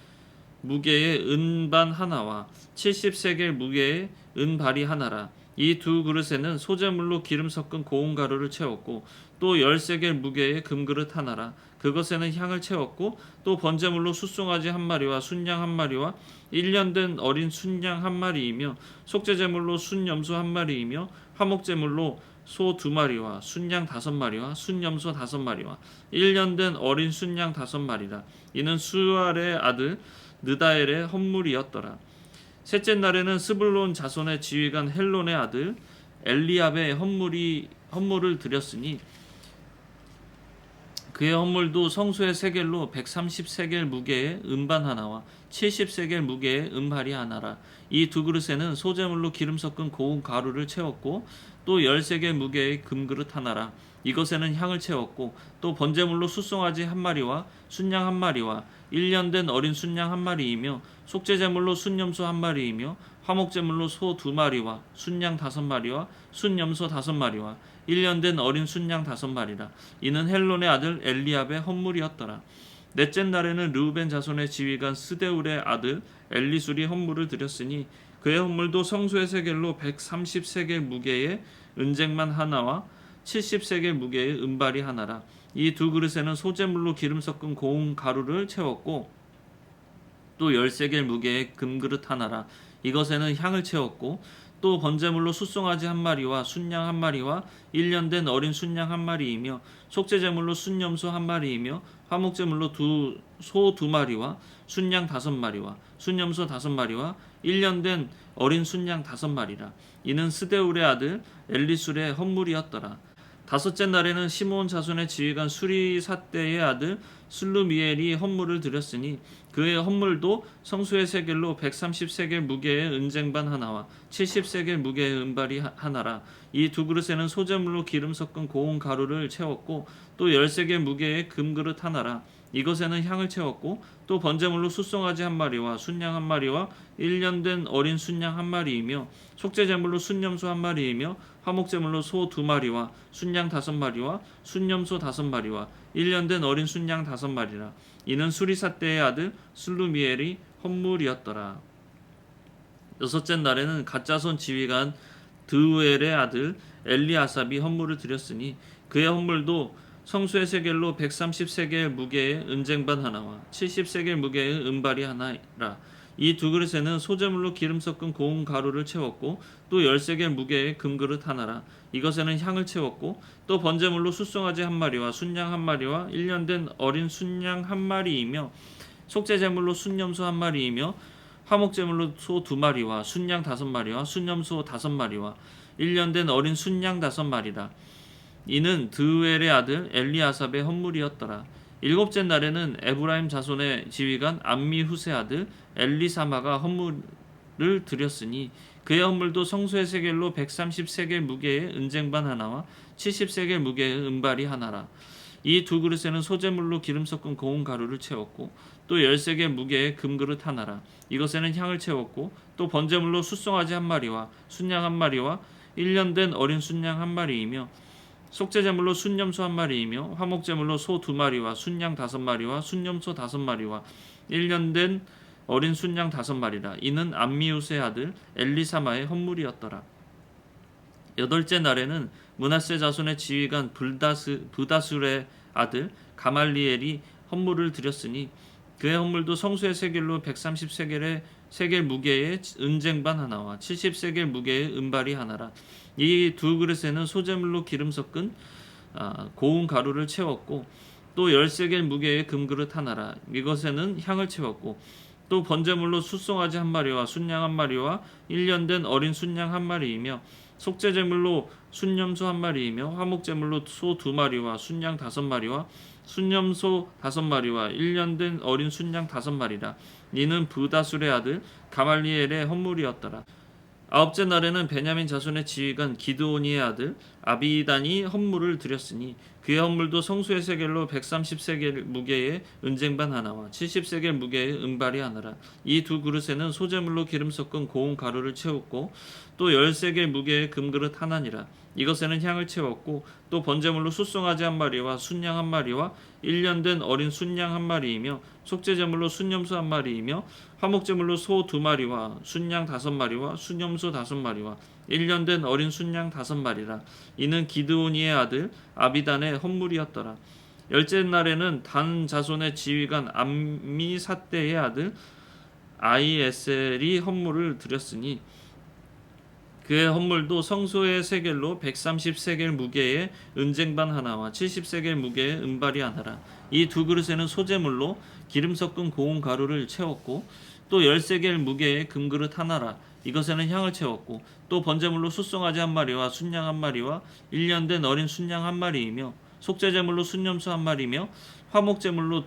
무게의 은반 하나와 70세겔 무게의 은발이 하나라. 이 2그릇에는 소재물로 기름 섞은 고운 가루를 채웠고 또 10세겔 무게의 금그릇 하나라. 그것에는 향을 채웠고 또 번제물로 숫송아지 1마리와 순양 1마리와 1년 된 어린 순양 1마리이며 속죄제물로 순염소 1마리이며 화목제물로 소 2마리와 순양 5마리와 순염소 5마리와 1년 된 어린 순양 5마리라. 이는 수알의 아들 느다엘의 헌물이었더라. 셋째 날에는 스불론 자손의 지휘관 헬론의 아들 엘리압의 헌물을 드렸으니 그의 헌물도 성소의 세겔로 130세겔 무게의 은반 하나와 70세겔 무게의 은발이 하나라. 이 2그릇에는 소재물로 기름 섞은 고운 가루를 채웠고 또 10세겔 무게의 금그릇 하나라. 이것에는 향을 채웠고 또 번제물로 숫송아지 1마리와 순양 1마리와 1년 된 어린 순양 1마리이며 속죄제물로 순염소 1마리이며 화목제물로 소 2마리와 순양 5마리와 순염소 5마리와 1년 된 어린 순양 5마리라. 이는 헬론의 아들 엘리압의 헌물이었더라. 넷째 날에는 르우벤 자손의 지휘관 스데울의 아들 엘리술이 헌물을 드렸으니 그의 헌물도 성소의 세겔로 130세겔 무게의 은쟁만 하나와 70세겔 무게의 은발이 하나라. 이 2그릇에는 소재물로 기름 섞은 고운 가루를 채웠고 또 10세겔 무게의 금그릇 하나라. 이것에는 향을 채웠고 또 번제물로 숫송아지 1마리와 순양 1마리와 1년 된 어린 순양 1마리이며 속죄제물로 순염소 1마리이며 화목제물로 소 2마리와 순양 5마리와 순염소 5마리와 1년 된 어린 순양 5마리라. 이는 스데울의 아들 엘리술의 헌물이었더라. 다섯째 날에는 시므온 자손의 지휘관 수리사대의 아들 슬루미엘이 헌물을 드렸으니 그의 헌물도 성소의 세겔로 130세겔 무게의 은쟁반 하나와 70세겔 무게의 은발이 하나라. 이 2그릇에는 소재물로 기름 섞은 고운 가루를 채웠고 또 10세겔 무게의 금그릇 하나라. 이것에는 향을 채웠고 또 번제물로 숫송아지 한 마리와 순양 한 마리와 1년 된 어린 순양 한 마리이며 속죄제물로 순염소 한 마리이며 화목제물로 소 2마리와 순양 5마리와 순염소 5마리와 1년 된 어린 순양 5마리라. 이는 수리삿대의 아들 슬루미엘이 헌물이었더라. 여섯째 날에는 갓자손 지휘관 드우엘의 아들 엘리아삽이 헌물을 드렸으니 그의 헌물도 성수의 세겔로 130세겔 무게의 은쟁반 하나와 70세겔 무게의 은발이 하나라. 이 두 그릇에는 소제물로 기름 섞은 고운 가루를 채웠고 또 10세겔 무게의 금그릇 하나라. 이것에는 향을 채웠고 또 번제물로 숫송아지 한 마리와 순양 한 마리와 1년 된 어린 순양 한 마리이며 속죄제물로 순염소 한 마리이며 화목제물로 소 2마리와 순양 5마리와 순염소 5마리와 1년 된 어린 순양 5마리라. 이는 드우엘의 아들 엘리아삽의 헌물이었더라. 일곱째 날에는 에브라임 자손의 지휘관 암미후세 아들 엘리사마가 헌물을 드렸으니 그의 헌물도 성소의 세겔로 130세겔 무게의 은쟁반 하나와 70세겔 무게의 은발이 하나라. 이 두 그릇에는 소제물로 기름 섞은 고운 가루를 채웠고 또 10세겔 무게의 금그릇 하나라. 이것에는 향을 채웠고 또 번제물로 숫송아지 한 마리와 순양 한 마리와 1년 된 어린 순양 한 마리이며 속죄제물로 순염소 한 마리이며 화목제물로 소 2마리와 순양 5마리와 순염소 5마리와 1년 된 어린 순양 5마리라. 이는 암미우스의 아들 엘리사마의 헌물이었더라. 여덟째 날에는 므낫세 자손의 지휘관 브다술의 아들 가말리엘이 헌물을 드렸으니 그의 헌물도 성수의 세겔로 130세겔의 세겔 무게의 은쟁반 하나와 70세겔 무게의 은발이 하나라. 이 두 그릇에는 소제물로 기름 섞은 고운 가루를 채웠고 또 10세겔 무게의 금그릇 하나라. 이것에는 향을 채웠고 또 번제물로 숫송아지 한 마리와 순양 한 마리와 1년 된 어린 순양 한 마리이며 속죄제물로 순염소 한 마리이며 화목제물로 소 2마리와 순양 5마리와 순염소 5마리와 1년 된 어린 순양 5마리라. 이는 브다술의 아들 가말리엘의 헌물이었더라. 아홉째 날에는 베냐민 자손의 지휘관 기드오니의 아들 아비단이 헌물을 드렸으니 그의 헌물도 성수의 세겔로 130세겔 무게의 은쟁반 하나와 70세겔 무게의 은발이 하나라. 이 두 그릇에는 소제물로 기름 섞은 고운 가루를 채웠고 또 10세겔 무게의 금그릇 하나니라. 이것에는 향을 채웠고 또 번제물로 숫송아지 한 마리와 순양 한 마리와 1년 된 어린 순양 한 마리이며 속죄제물로 순염소 한 마리이며 화목제물로 소 2마리와 순양 5마리와 순염소 5마리와 1년 된 어린 순양 5마리라. 이는 기드오니의 아들 아비단의 헌물이었더라. 열째 날에는 단 자손의 지휘관 암미삿대의 아들 아이에셀이 헌물을 드렸으니 그의 헌물도 성소의 세겔로 130세겔 무게의 은쟁반 하나와 70세겔 무게의 은발이 하나라. 이 두 그릇에는 소제물로 기름 섞은 고운 가루를 채웠고 또 10세겔 무게의 금그릇 하나라. 이것에는 향을 채웠고 또 번제물로 숫송아지 한 마리와 순양 한 마리와 1년 된 어린 순양 한 마리이며 속죄제물로 순염소 한 마리며 화목제물로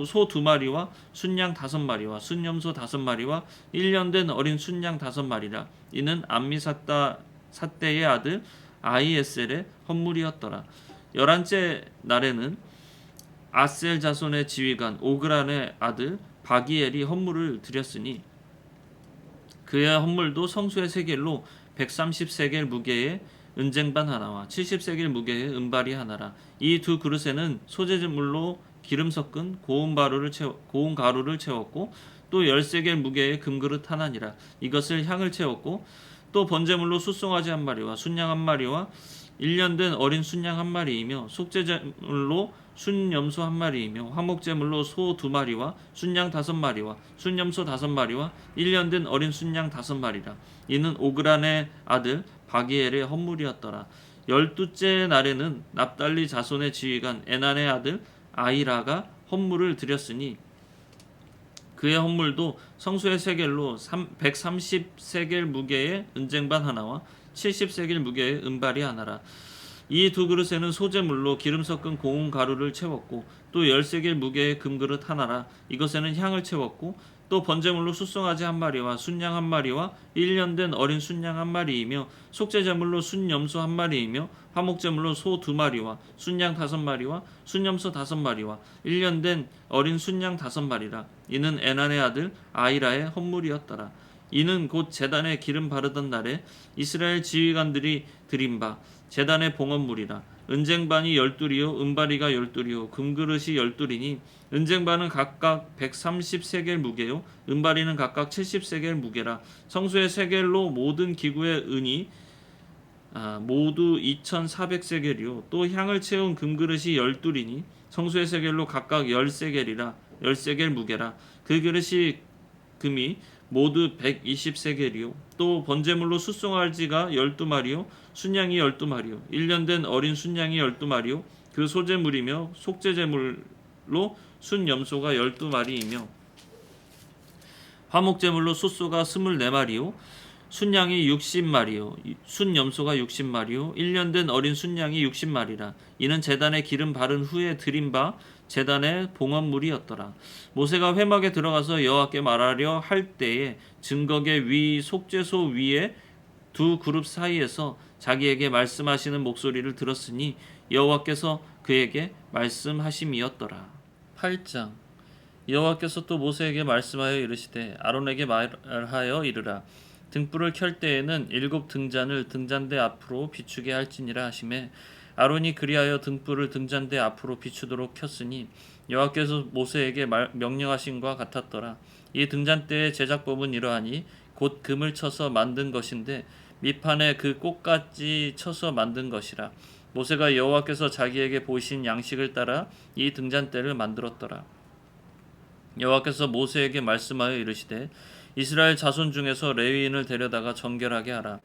소 2마리와 순양 5마리와 순염소 5마리와 1년 된 어린 순양 5마리라. 이는 암미삿대의 아들 아이에셀의 헌물이었더라. 11째 날에는 아셀 자손의 지휘관 오그란의 아들 바기엘이 헌물을 드렸으니 그의 헌물도 성수의 세겔로 130세겔 무게의 은쟁반 하나와 70세겔 무게의 은발이 하나라. 이 두 그릇에는 소제물로 기름 섞은 고운 가루를 채웠고 또 10세겔 무게의 금그릇 하나니라. 이것을 향을 채웠고 또 번제물로 숫송아지 한 마리와 순양 한 마리와 1년 된 어린 순양 한 마리이며 속죄제물로 순염소 한 마리이며 화목제물로 소 2마리와 순양 5마리와 순염소 5마리와 1년 된 어린 순양 5마리라. 이는 오그란의 아들 바기엘의 헌물이었더라. 12째 날에는 납달리 자손의 지휘관 에난의 아들 아이라가 헌물을 드렸으니 그의 헌물도 성수의 세겔로 130세겔 무게의 은쟁반 하나와 70세겔 무게의 은발이 하나라. 이 두 그릇에는 소제물로 기름 섞은 고운 가루를 채웠고 또 10세겔 무게의 금그릇 하나라. 이것에는 향을 채웠고 또 번제물로 숫송아지 한 마리와 순양 한 마리와 1년 된 어린 순양 한 마리이며 속죄제물로 순염소 한 마리이며 화목제물로 소 2마리와 순양 5마리와 순염소 5마리와 1년 된 어린 순양 5마리라. 이는 에난의 아들 아이라의 헌물이었더라. 이는 곧 제단에 기름 바르던 날에 이스라엘 지휘관들이 드린 바 제단의 봉헌물이라. 은쟁반이 12이요 은바리가 12이요 금그릇이 12이니 은쟁반은 각각 130세겔 무게요 은바리는 각각 70세겔 무게라. 성소의 세겔로 모든 기구의 은이 모두 2400세겔이요 또 향을 채운 금그릇이 12이니 성소의 세겔로 각각 10세겔이라 10세겔 무게라. 그 그릇이 금이 모두 120세겔이요 또 번제물로 숫송아지가 12마리요 순양이 12마리요 1년 된 어린 순양이 12마리요 그 소제물이며 속죄제물로 순염소가 12마리이며 화목제물로 숫소가 24마리요 순양이 60마리요 순염소가 60마리요 1년 된 어린 순양이 60마리라. 이는 제단에 기름 바른 후에 드린 바 제단의 봉헌물이었더라. 모세가 회막에 들어가서 여호와께 말하려 할 때에 증거계 위 속죄소 위에 두 그룹 사이에서 자기에게 말씀하시는 목소리를 들었으니 여호와께서 그에게 말씀하심이었더라. 8장. 여호와께서 또 모세에게 말씀하여 이르시되 아론에게 말하여 이르라. 등불을 켤 때에는 7 등잔을 등잔대 앞으로 비추게 할지니라 하시매 아론이 그리하여 등불을 등잔대 앞으로 비추도록 켰으니 여호와께서 모세에게 명령하신과 같았더라. 이 등잔대의 제작법은 이러하니 곧 금을 쳐서 만든 것인데 밑판에 그 꽃까지 쳐서 만든 것이라. 모세가 여호와께서 자기에게 보이신 양식을 따라 이 등잔대를 만들었더라. 여호와께서 모세에게 말씀하여 이르시되 이스라엘 자손 중에서 레위인을 데려다가 정결하게 하라.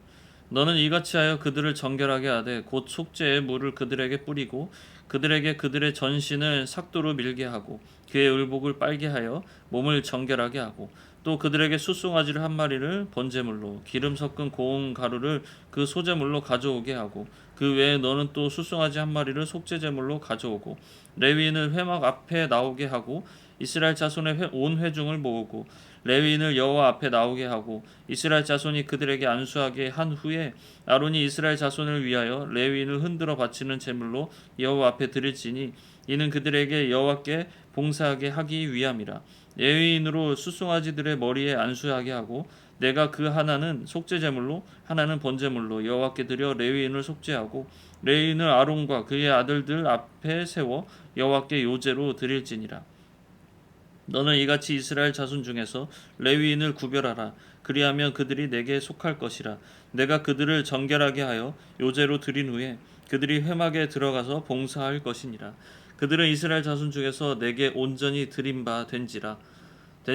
너는 이같이 하여 그들을 정결하게 하되 곧 속죄의 물을 그들에게 뿌리고 그들에게 그들의 전신을 삭도로 밀게 하고 그의 의복을 빨게 하여 몸을 정결하게 하고 또 그들에게 숫송아지를 한 마리를 번제물로 기름 섞은 고운 가루를 그 소제물로 가져오게 하고 그 외에 너는 또 숫송아지 한 마리를 속죄제물로 가져오고 레위인을 회막 앞에 나오게 하고 이스라엘 자손의 온 회중을 모으고 레위인을 여호와 앞에 나오게 하고 이스라엘 자손이 그들에게 안수하게 한 후에 아론이 이스라엘 자손을 위하여 레위인을 흔들어 바치는 제물로 여호와 앞에 드릴지니 이는 그들에게 여호와께 봉사하게 하기 위함이라. 레위인으로 숫송아지들의 머리에 안수하게 하고 내가 그 하나는 속죄제물로 하나는 번제물로 여호와께 드려 레위인을 속죄하고 레위인을 아론과 그의 아들들 앞에 세워 여호와께 요제로 드릴지니라. 너는 이같이 이스라엘 자손 중에서 레위인을 구별하라. 그리하면 그들이 내게 속할 것이라. 내가 그들을 정결하게 하여 요제로 드린 후에 그들이 회막에 들어가서 봉사할 것이니라. 그들은 이스라엘 자손 중에서 내게 온전히 드린 바 된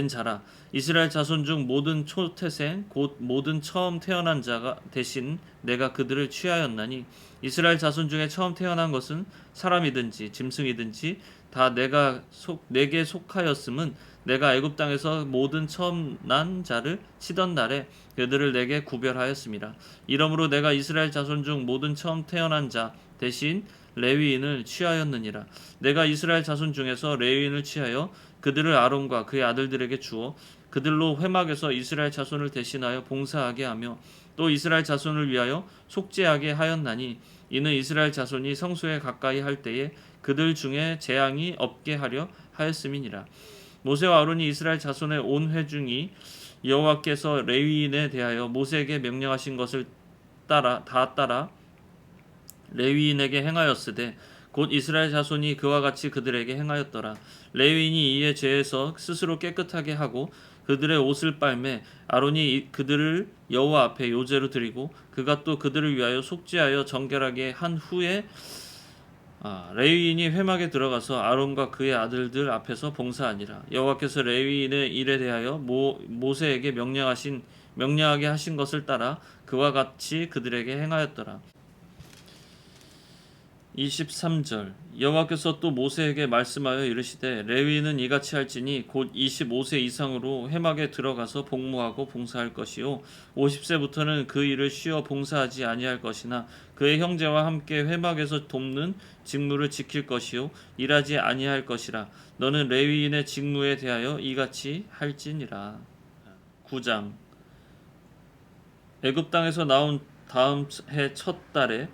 자라. 이스라엘 자손 중 모든 초태생 곧 모든 처음 태어난 자가 대신 내가 그들을 취하였나니 이스라엘 자손 중에 처음 태어난 것은 사람이든지 짐승이든지 다 내게 속하였음은 내가 애굽 땅에서 모든 처음 난 자를 치던 날에 그들을 내게 구별하였습니다. 이러므로 내가 이스라엘 자손 중 모든 처음 태어난 자 대신 레위인을 취하였느니라. 내가 이스라엘 자손 중에서 레위인을 취하여 그들을 아론과 그의 아들들에게 주어 그들로 회막에서 이스라엘 자손을 대신하여 봉사하게 하며 또 이스라엘 자손을 위하여 속죄하게 하였나니 이는 이스라엘 자손이 성소에 가까이 할 때에 그들 중에 재앙이 없게 하려 하였음이니라. 모세와 아론이 이스라엘 자손의 온 회중이 여호와께서 레위인에 대하여 모세에게 명령하신 것을 따라 레위인에게 행하였으되 곧 이스라엘 자손이 그와 같이 그들에게 행하였더라. 레위인이 이에 죄에서 스스로 깨끗하게 하고 그들의 옷을 빨매 아론이 그들을 여호와 앞에 요제로 드리고 그가 또 그들을 위하여 속죄하여 정결하게 한 후에 레위인이 회막에 들어가서 아론과 그의 아들들 앞에서 봉사하니라. 여호와께서 레위인의 일에 대하여 모세에게 명령하게 하신 것을 따라 그와 같이 그들에게 행하였더라. 23절 여호와께서 또 모세에게 말씀하여 이르시되 레위인은 이같이 할지니 곧 25세 이상으로 회막에 들어가서 복무하고 봉사할 것이요 50세부터는 그 일을 쉬어 봉사하지 아니할 것이나 그의 형제와 함께 회막에서 돕는 직무를 지킬 것이요 일하지 아니할 것이라. 너는 레위인의 직무에 대하여 이같이 할지니라. 9장 애굽 땅에서 나온 다음 해 첫 달에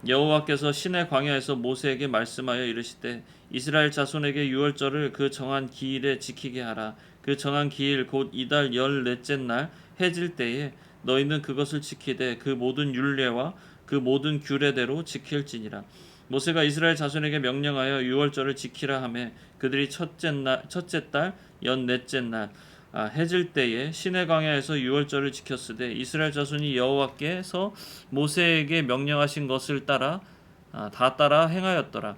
여호와께서 시내 광야에서 모세에게 말씀하여 이르시되 이스라엘 자손에게 유월절을 그 정한 기일에 지키게 하라. 그 정한 기일 곧 이달 14째 날 해질 때에 너희는 그것을 지키되 그 모든 율례와 그 모든 규례대로 지킬지니라. 모세가 이스라엘 자손에게 명령하여 유월절을 지키라 하매 그들이 첫째 달 14째 날 해질 때에 시내 광야에서 유월절을 지켰으되 이스라엘 자손이 여호와께서 모세에게 명령하신 것을 다 따라 행하였더라.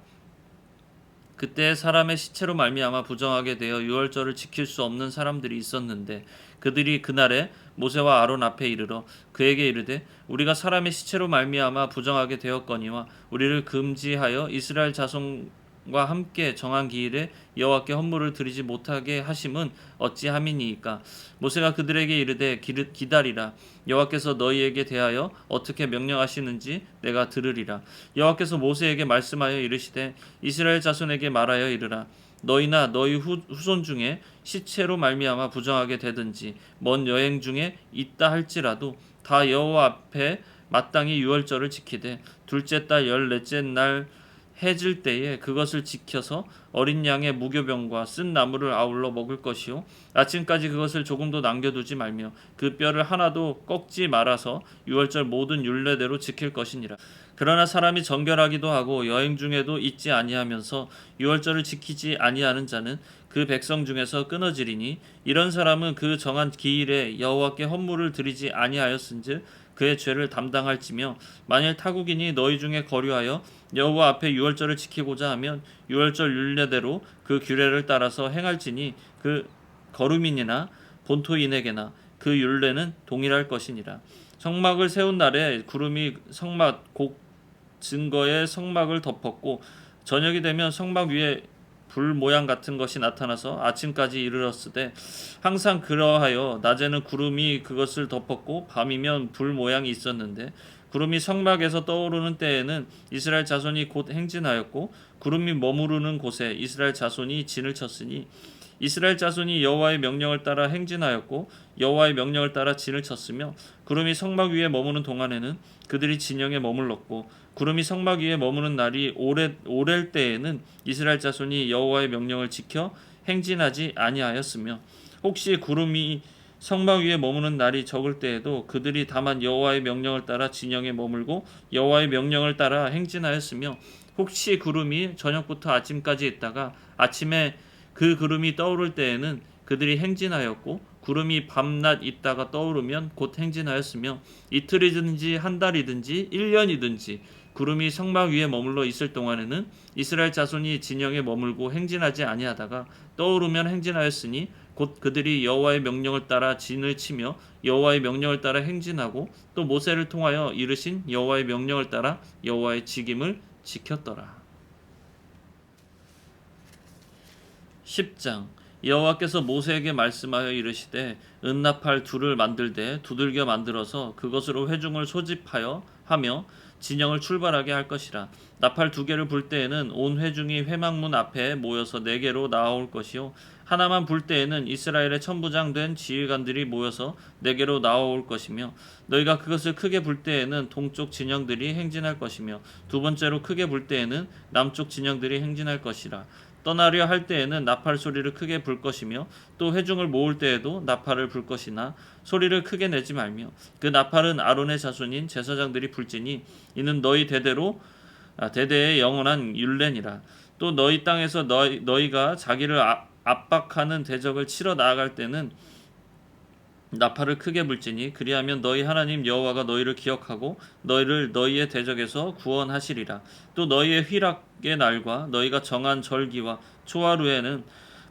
그때 사람의 시체로 말미암아 부정하게 되어 유월절을 지킬 수 없는 사람들이 있었는데 그들이 그날에 모세와 아론 앞에 이르러 그에게 이르되 우리가 사람의 시체로 말미암아 부정하게 되었거니와 우리를 금지하여 이스라엘 자손과 함께 정한 기일에 여호와께 헌물을 드리지 못하게 하심은 어찌함이니이까. 모세가 그들에게 이르되 기다리라. 여호와께서 너희에게 대하여 어떻게 명령하시는지 내가 들으리라. 여호와께서 모세에게 말씀하여 이르시되 이스라엘 자손에게 말하여 이르라. 너희나 너희 후손 중에 시체로 말미암아 부정하게 되든지 먼 여행 중에 있다 할지라도 다 여호와 앞에 마땅히 유월절을 지키되 둘째 달 14째 날 해질 때에 그것을 지켜서 어린 양의 무교병과 쓴 나물을 아울러 먹을 것이요 아침까지 그것을 조금도 남겨두지 말며 그 뼈를 하나도 꺾지 말아서 유월절 모든 율례대로 지킬 것이니라. 그러나 사람이 정결하기도 하고 여행 중에도 잊지 아니하면서 유월절을 지키지 아니하는 자는 그 백성 중에서 끊어지리니 이런 사람은 그 정한 기일에 여호와께 헌물을 드리지 아니하였은즉 그의 죄를 담당할지며 만일 타국인이 너희 중에 거류하여 여호와 앞에 유월절을 지키고자 하면 유월절 율례대로 그 규례를 따라서 행할지니 그 거류민이나 본토인에게나 그 율례는 동일할 것이니라. 성막을 세운 날에 구름이 성막 곡 증거의 성막을 덮었고 저녁이 되면 성막 위에 불 모양 같은 것이 나타나서 아침까지 이르렀으되 항상 그러하여 낮에는 구름이 그것을 덮었고 밤이면 불 모양이 있었는데 구름이 성막에서 떠오르는 때에는 이스라엘 자손이 곧 행진하였고 구름이 머무르는 곳에 이스라엘 자손이 진을 쳤으니 이스라엘 자손이 여호와의 명령을 따라 행진하였고 여호와의 명령을 따라 진을 쳤으며 구름이 성막 위에 머무는 동안에는 그들이 진영에 머물렀고 구름이 성막 위에 머무는 날이 오랠 때에는 이스라엘 자손이 여호와의 명령을 지켜 행진하지 아니하였으며 혹시 구름이 성막 위에 머무는 날이 적을 때에도 그들이 다만 여호와의 명령을 따라 진영에 머물고 여호와의 명령을 따라 행진하였으며 혹시 구름이 저녁부터 아침까지 있다가 아침에 그 구름이 떠오를 때에는 그들이 행진하였고 구름이 밤낮 있다가 떠오르면 곧 행진하였으며 이틀이든지 한 달이든지 1년이든지 구름이 성막 위에 머물러 있을 동안에는 이스라엘 자손이 진영에 머물고 행진하지 아니하다가 떠오르면 행진하였으니 곧 그들이 여호와의 명령을 따라 진을 치며 여호와의 명령을 따라 행진하고 또 모세를 통하여 이르신 여호와의 명령을 따라 여호와의 직임을 지켰더라. 10장 여호와께서 모세에게 말씀하여 이르시되 은나팔 둘을 만들되 두들겨 만들어서 그것으로 회중을 소집하여 하며 진영을 출발하게 할 것이라. 나팔 2개를 불 때에는 온 회중이 회막문 앞에 모여서 4개로 나아올 것이요 하나만 불 때에는 이스라엘의 천부장 된 지휘관들이 모여서 4개로 나아올 것이며 너희가 그것을 크게 불 때에는 동쪽 진영들이 행진할 것이며 두 번째로 크게 불 때에는 남쪽 진영들이 행진할 것이라. 떠나려 할 때에는 나팔 소리를 크게 불 것이며 또 회중을 모을 때에도 나팔을 불 것이나 소리를 크게 내지 말며 그 나팔은 아론의 자손인 제사장들이 불지니 이는 너희 대대의 영원한 율례니라. 또 너희 땅에서 너희가 자기를 압박하는 대적을 치러 나아갈 때는 나팔을 크게 불지니 그리하면 너희 하나님 여호와가 너희를 기억하고 너희를 너희의 대적에서 구원하시리라. 또 너희의 희락의 날과 너희가 정한 절기와 초하루에는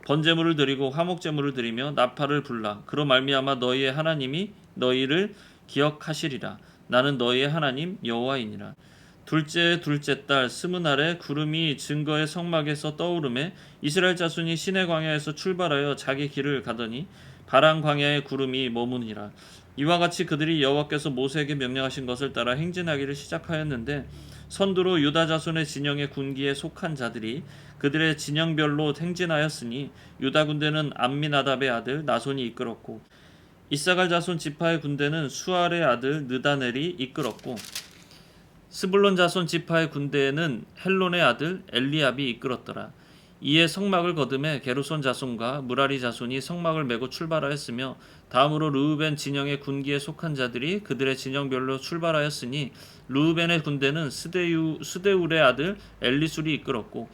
번제물을 드리고 화목제물을 드리며 나팔을 불라. 그로 말미암아 너희의 하나님이 너희를 기억하시리라. 나는 너희의 하나님 여호와이니라. 둘째 달 스무 날에 구름이 증거의 성막에서 떠오르매 이스라엘 자손이 시내 광야에서 출발하여 자기 길을 가더니 바란 광야에 구름이 머무니라. 이와 같이 그들이 여호와께서 모세에게 명령하신 것을 따라 행진하기를 시작하였는데 선두로 유다 자손의 진영의 군기에 속한 자들이 그들의 진영별로 행진하였으니 유다 군대는 암미나답의 아들 나손이 이끌었고 이사갈 자손 지파의 군대는 수알의 아들 느다넬이 이끌었고 스불론 자손 지파의 군대에는 헬론의 아들 엘리압이 이끌었더라. 이에 성막을 거듭해 게르손 자손과 무라리 자손이 성막을 메고 출발하였으며 다음으로 르우벤 진영의 군기에 속한 자들이 그들의 진영별로 출발하였으니 르우벤의 군대는 스데울의 아들 엘리술이 이끌었고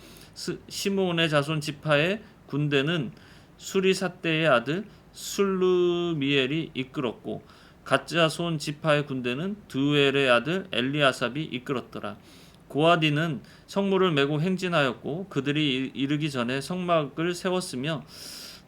시므온의 자손 지파의 군대는 수리삿대의 아들 술루미엘이 이끌었고 갓자손 지파의 군대는 드우엘의 아들 엘리아삽이 이끌었더라. 고아디는 성물을 메고 행진하였고 그들이 이르기 전에 성막을 세웠으며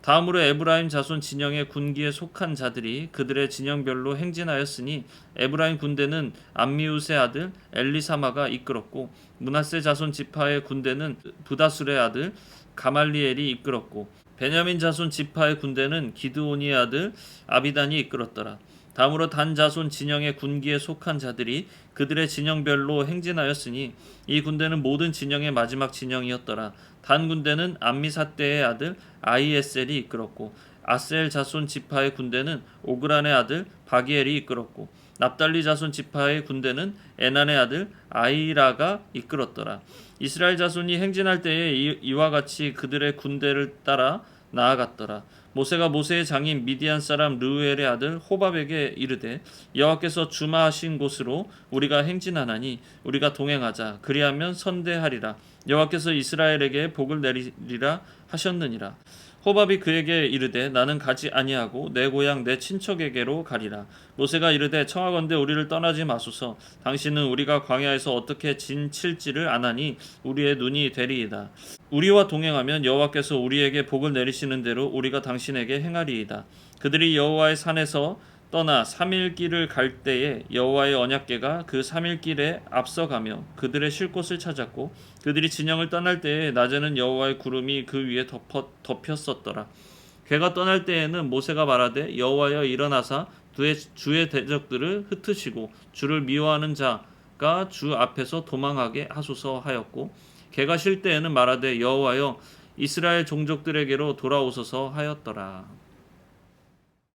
다음으로 에브라임 자손 진영의 군기에 속한 자들이 그들의 진영별로 행진하였으니 에브라임 군대는 암미우스의 아들 엘리사마가 이끌었고 므낫세 자손 지파의 군대는 브다술의 아들 가말리엘이 이끌었고 베냐민 자손 지파의 군대는 기드오니의 아들 아비단이 이끌었더라. 다음으로 단 자손 진영의 군기에 속한 자들이 그들의 진영별로 행진하였으니 이 군대는 모든 진영의 마지막 진영이었더라. 단 군대는 암미사떼의 아들 아이에셀이 이끌었고 아셀 자손 지파의 군대는 오그란의 아들 바기엘이 이끌었고 납달리 자손 지파의 군대는 에난의 아들 아이라가 이끌었더라. 이스라엘 자손이 행진할 때에 이와 같이 그들의 군대를 따라 나아갔더라. 모세가 모세의 장인 미디안 사람 르우엘의 아들 호밥에게 이르되 여호와께서 주마하신 곳으로 우리가 행진하나니 우리가 동행하자. 그리하면 선대하리라. 여호와께서 이스라엘에게 복을 내리리라 하셨느니라. 호밥이 그에게 이르되 나는 가지 아니하고 내 고향 내 친척에게로 가리라. 모세가 이르되 청하건대 우리를 떠나지 마소서. 당신은 우리가 광야에서 어떻게 진칠지를 아나니 우리의 눈이 되리이다. 우리와 동행하면 여호와께서 우리에게 복을 내리시는 대로 우리가 당신에게 행하리이다. 그들이 여호와의 산에서 떠나 3일 길을 갈 때에 여호와의 언약궤가 그 3일 길에 앞서가며 그들의 쉴 곳을 찾았고 그들이 진영을 떠날 때에 낮에는 여호와의 구름이 그 위에 덮였었더라. 궤가 떠날 때에는 모세가 말하되 여호와여 일어나사 주의 대적들을 흩으시고 주를 미워하는 자가 주 앞에서 도망하게 하소서 하였고 궤가 쉴 때에는 말하되 여호와여 이스라엘 종족들에게로 돌아오소서 하였더라.